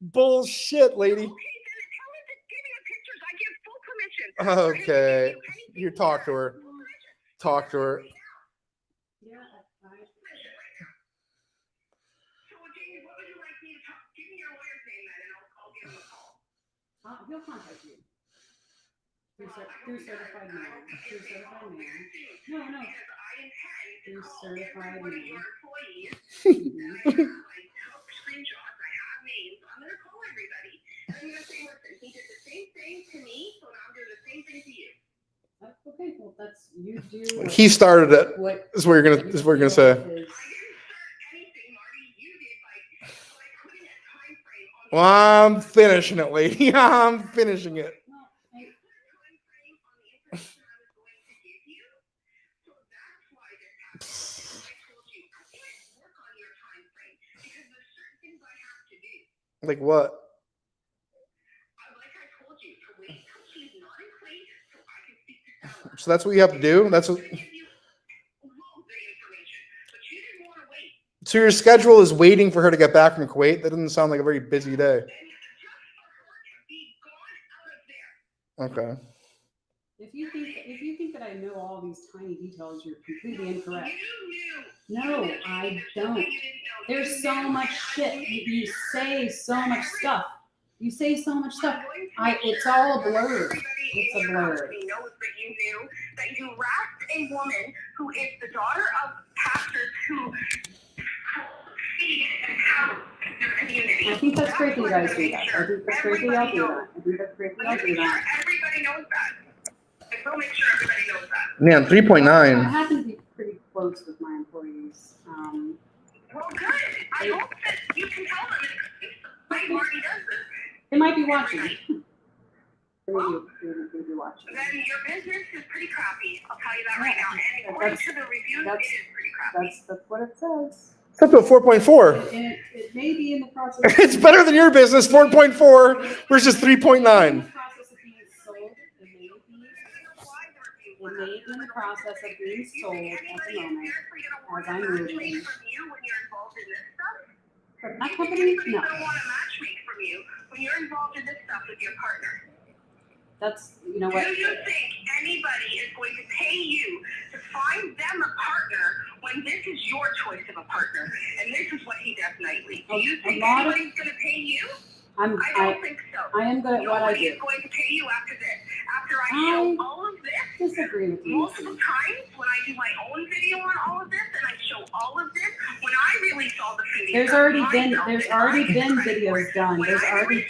Bullshit, lady. Okay, then tell him to give me the pictures. I give full permission. Okay. You talk to her. Talk to her. Yeah, that's fine. So, Jamie, what would you like me to talk? Give me your lawyer's name then, and I'll give him a call. He'll contact you. Through certified mail. Through certified mail. No. Because I intend to Through call certified every one of mail. your employees. And I took screenshots. I have names. I'm going to call everybody. And I'm going to say, listen, he did the same thing to me, so now I'm doing the same thing to you. Okay, well, that's you do. He started it. What Is what you're gonna say. I didn't start anything, Marty. You did, like putting a time frame on Well, I'm finishing it, lady. I'm finishing it. Well, the time frame on the information I was going to give you. So that's why this happened. I told you, I can't work on your time frame because there's certain things I have to do. Like what? Like I told you, to wait till she's not in place so I can speak to Stella. So that's what you have to do? That's what. I'm gonna give you loads of information, but you didn't want to wait. So your schedule is waiting for her to get back from Kuwait? That doesn't sound like a very busy day. And just for her to be gone out of there. Okay. if you think that I know all these tiny details, you're completely incorrect. You knew. No, You I knew. don't. You didn't know. There's so much shit. You say so much stuff. You say so much stuff. It's all a blur. It's a blur. Knows that you knew that you wrapped a woman who is the daughter of pastors who feed and house the community. I think that's great that you guys do that. I think that's great that y'all do that. I think that's great that y'all do that. Everybody knows that. I will make sure everybody knows that. Man, I 3.9. happen to be pretty close with my employees. Well, good. I hope that you can tell them I already does this. They might be watching. They may be watching. Then your business is pretty crappy. I'll tell you that right now. And according to the reviews, it is pretty crappy. That's what it says. It's up to a 4.4. And it may be in the process. It's better than your business, 4.4 versus 3.9. In the process of being sold. It may be in the process of being sold at the moment. As I'm moving. From that company? No. Don't want to match make from you when you're involved in this stuff with your partner. That's, you know what? Do you think anybody is going to pay you to find them a partner when this is your choice of a partner and this is what he does nightly? Do you think anybody's going to pay you? I don't think so. I am good at what I Nobody do. is going to pay you after this. After I show all of this, Disagree with you. multiple times when I do my own video on all of this and I show all of this, when I really saw the video. There's already been videos done. There's already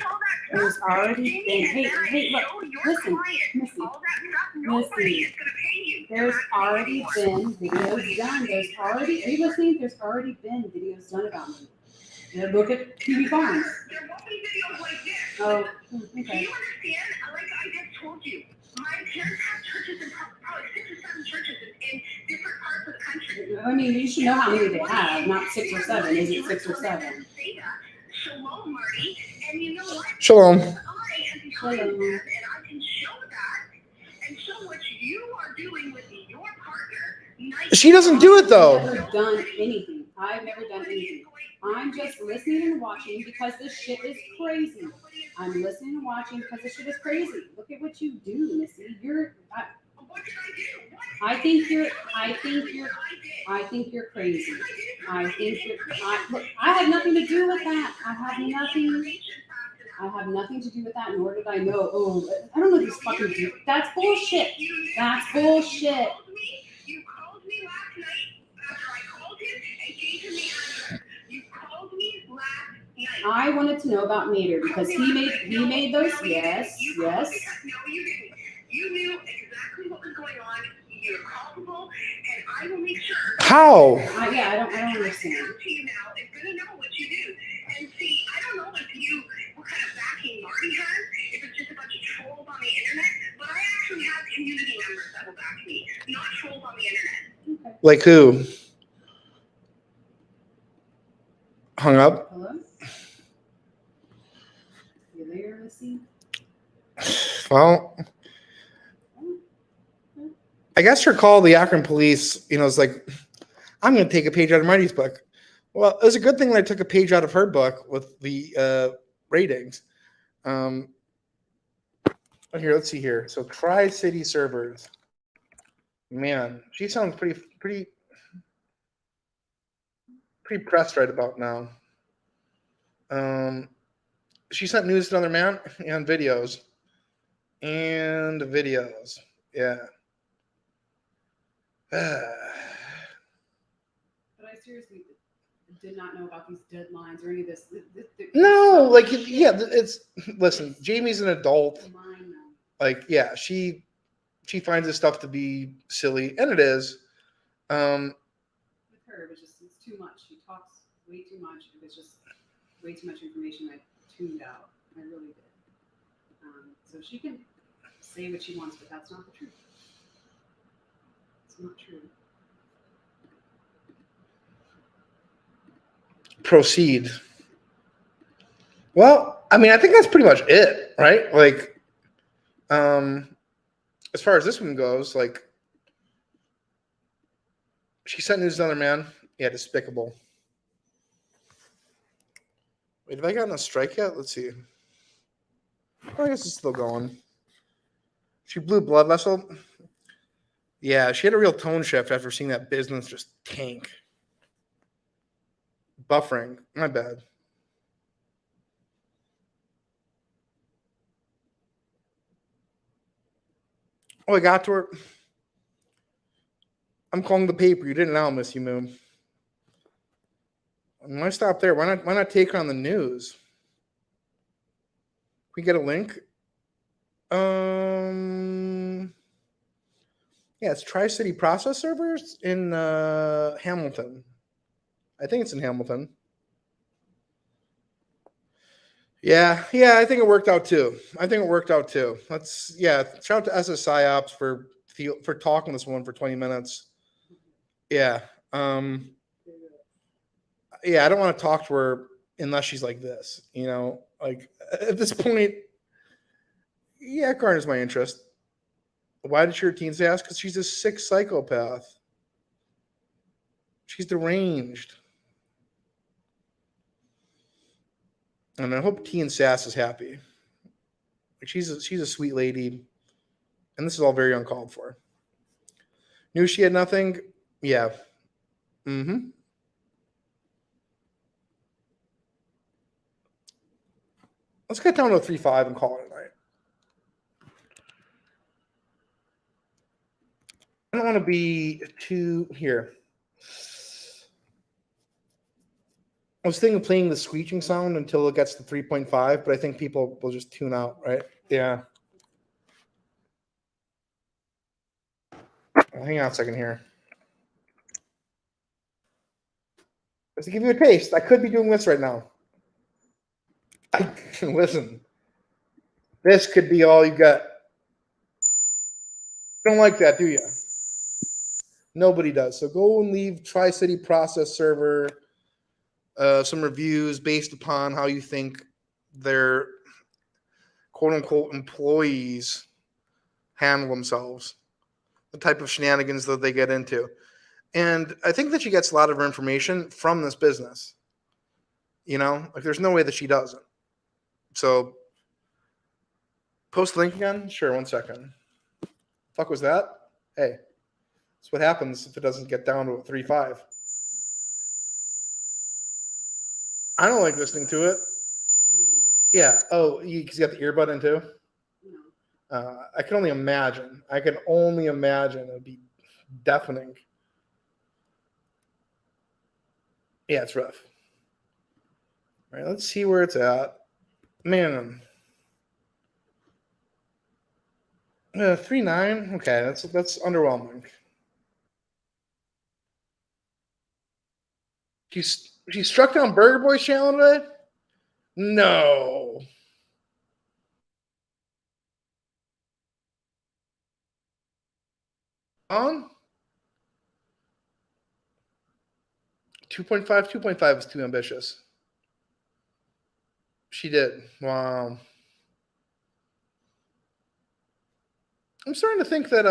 been. Hey, look, listen, Missy. There's already been videos done. Are you listening? There's already been videos done about me. Now look at TV Farms. There won't be videos like this. Oh, Do okay. you understand? Like I just told you, my parents have churches in probably 6 or 7 churches in different parts of the country. I mean, you should know how many they have, not 6 or 7. Is it 6 or 7? Shalom, Marty. And you know what? Shalom. I am behind them, and I can show that and show what you are doing with your partner. She doesn't do it though. I've never done anything. I've never done anything. I'm just listening and watching because this shit is crazy. I'm listening and watching because this shit is crazy. Look at what you do, Missy. I think you're crazy. Look, I had nothing to do with that. I have nothing to do with that, nor did I know. Oh, I don't know this fucking dude. That's bullshit. That's bullshit. You called me last night after I called him and gave him the answer. You called me last night. I wanted to know about Nader because he made those. Yes. No, you didn't. You knew exactly what was going on. You are culpable, and I will make sure. How? Yeah, I don't understand. To you now is going to know what you do. And see, I don't know what kind of backing Marty has, if it's just a bunch of trolls on the internet, but I actually have community members that will back me, not trolls on the internet. Like who? Hung up? Hello? You there, Missy? Well, I guess her call the Akron police, is like, I'm going to take a page out of Marty's book. Well, it was a good thing that I took a page out of her book with the ratings. Here, let's see here. So Tri-City servers. Man, she sounds pretty pressed right about now. She sent news to another man and videos. Yeah. But I seriously did not know about these deadlines or any of this. No, like, yeah, it's, listen, Jamie's an adult. Mine, Like, yeah, she finds this stuff to be silly, and it is. with her, it's too much. She talks way too much. It was just way too much information. I tuned out. I really did. So she can say what she wants, but that's not the truth. It's not true. Proceed. Well, I mean, I think that's pretty much it, right? Like, as far as this one goes, like, she sent news to another man. Yeah, despicable. Wait, have I gotten a strike yet? Let's see. Oh, I guess it's still going. She blew blood vessel. Yeah, she had a real tone shift after seeing that business just tank. Buffering. My bad. Oh, I got to her. I'm calling the paper. You didn't know, Missy Moo. Why stop there? Why not take her on the news? Can we get a link? Yeah, it's Tri-City Process Servers in Hamilton. I think it's in Hamilton. Yeah, I think it worked out too. Let's, shout out to SSI Ops for talking to this woman for 20 minutes. Yeah. I don't want to talk to her unless she's like this, like at this point. Yeah, it garners my interest. Why did your teens ask? Because she's a sick psychopath. She's deranged. And I hope Teen Sass is happy. Like, she's a sweet lady. And this is all very uncalled for. Knew she had nothing? Yeah. Mm-hmm. Let's get down to a 3-5 and call it a night. I don't want to be too here. I was thinking of playing the screeching sound until it gets to 3.5, but I think people will just tune out, right? Yeah. Hang on a second here. Just to give you a taste, I could be doing this right now. Listen, this could be all you got. Don't like that, do you? Nobody does. So go and leave Tri-City Process Server some reviews based upon how you think their quote-unquote employees handle themselves, the type of shenanigans that they get into. And I think that she gets a lot of her information from this business. Like there's no way that she doesn't. So post the link again? Sure, 1 second. Fuck was that? Hey, that's what happens if it doesn't get down to a 3.5. I don't like listening to it. Yeah. Oh, you got the earbud in too? No. I can only imagine. It would be deafening. Yeah, it's rough. All right, let's see where it's at. Man. 3.9. Okay, that's underwhelming. She struck down Burger Boy's channel today? No. On? 2.5? 2.5 is too ambitious. She did. Wow. I'm starting to think that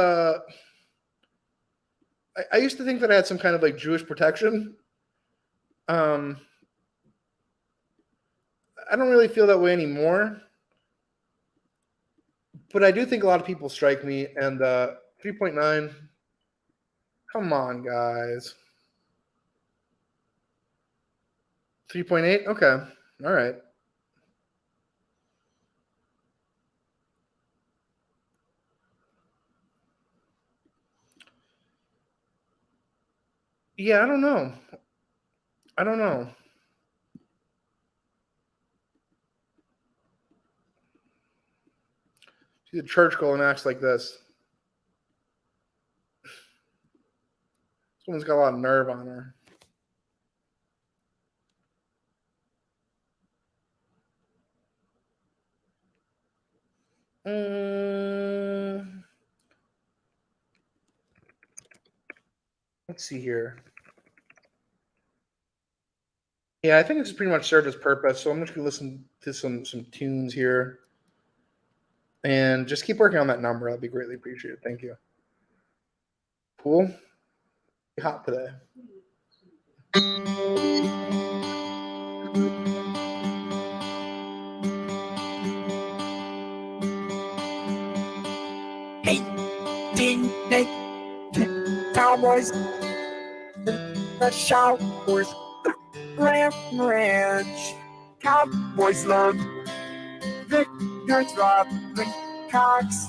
I used to think that I had some kind of like Jewish protection. I don't really feel that way anymore. But I do think a lot of people strike me, and 3.9. Come on, guys. 3.8? Okay. All right. Yeah, I don't know. She's a church girl and acts like this. This woman's got a lot of nerve on her. Let's see here. Yeah, I think this has pretty much served its purpose. So I'm just going to listen to some tunes here. And just keep working on that number. That'd be greatly appreciated. Thank you. Cool. Hot today. Cowboys, the showers, ranch. Cowboys love Victor's Robin Cox.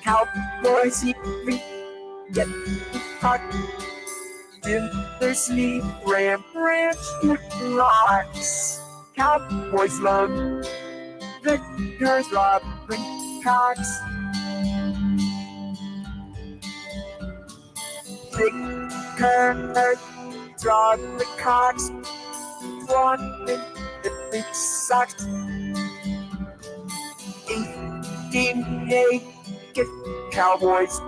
Cowboys even get fucked in their sleep. Ranch rocks. Cowboys love Victor's Robin Cox. Victor draw the Cox. One it sucked. 18 get Cowboys.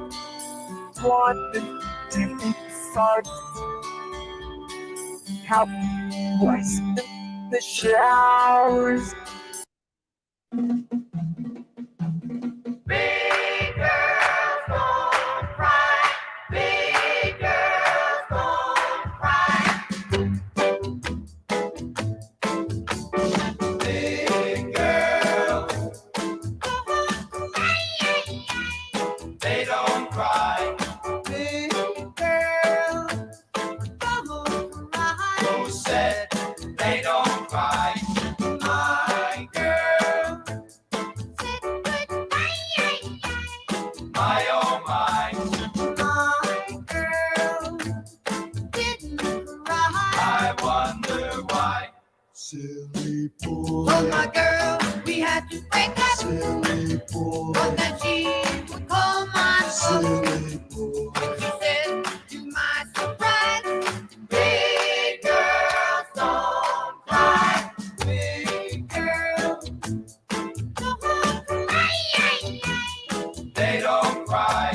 One to be fucked. Cowboys in the showers. Big girls don't cry. Big girls don't cry. Big girls, they don't cry. Big girls don't cry. Who said they don't cry? My girl. My oh my, my girl didn't cry. I wonder why. Silly boy. Oh my girl, we had to break up. Silly boy. But that she would call my phone. Silly boy. And she said, to my surprise, big girls don't cry. Big girls don't cry. They don't cry.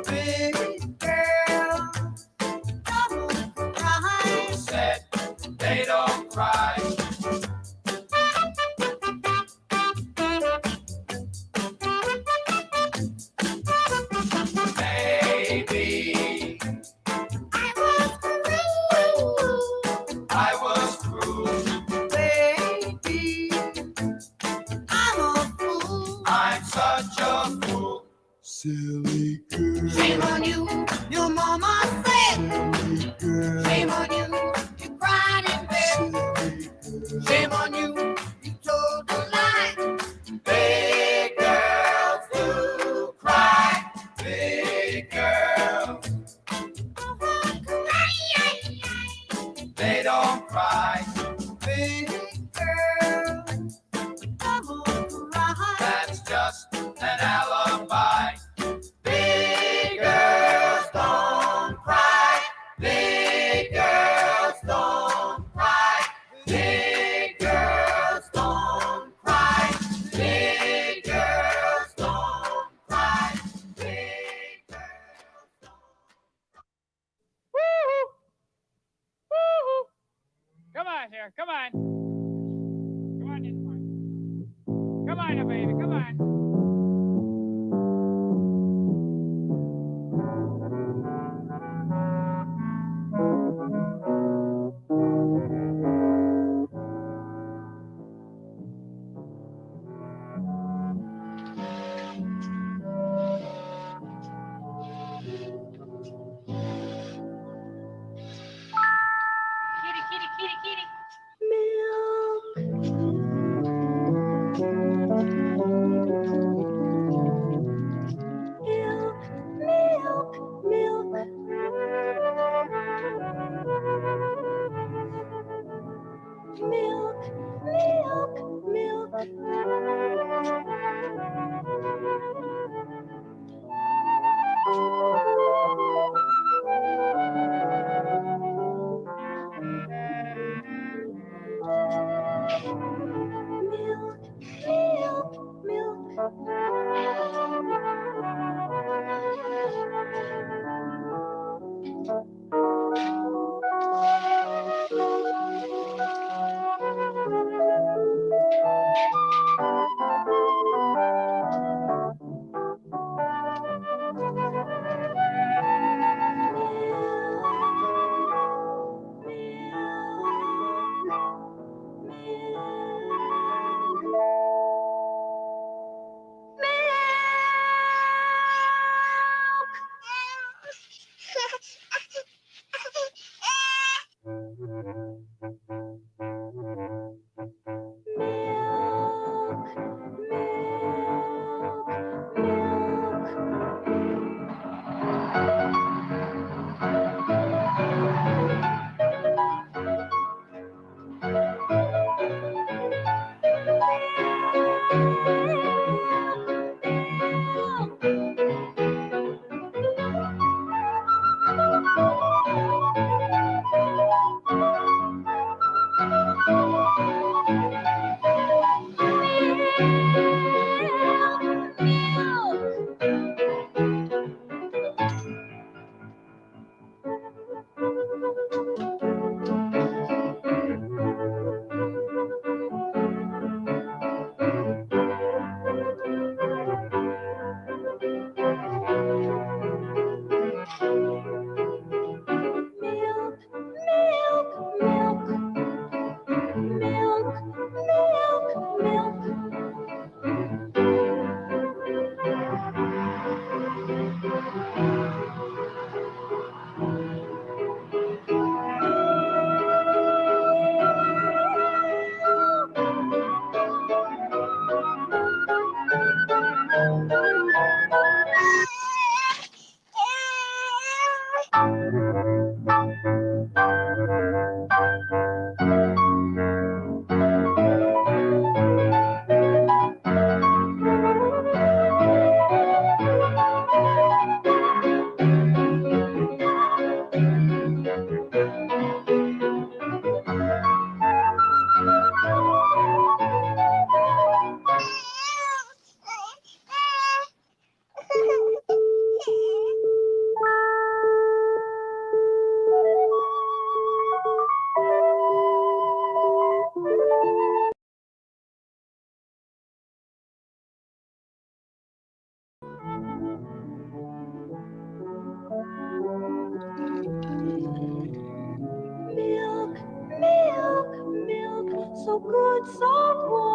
Big girl, don't cry. Who said they don't cry? Baby, I was cruel. Baby, I'm a fool. I'm such a fool. Silly girl. Shame on you, your mama said. Silly girl. Shame on you, you cried in bed. Silly girl. Shame on you, you told a lie. Big girls do cry. Big girls, they don't cry. Big girls don't cry. That's just an alibi. Big girls don't here. Come on. Come on this one. Come on, baby. Come on. Kitty, kitty, kitty, kitty. So good, soft water.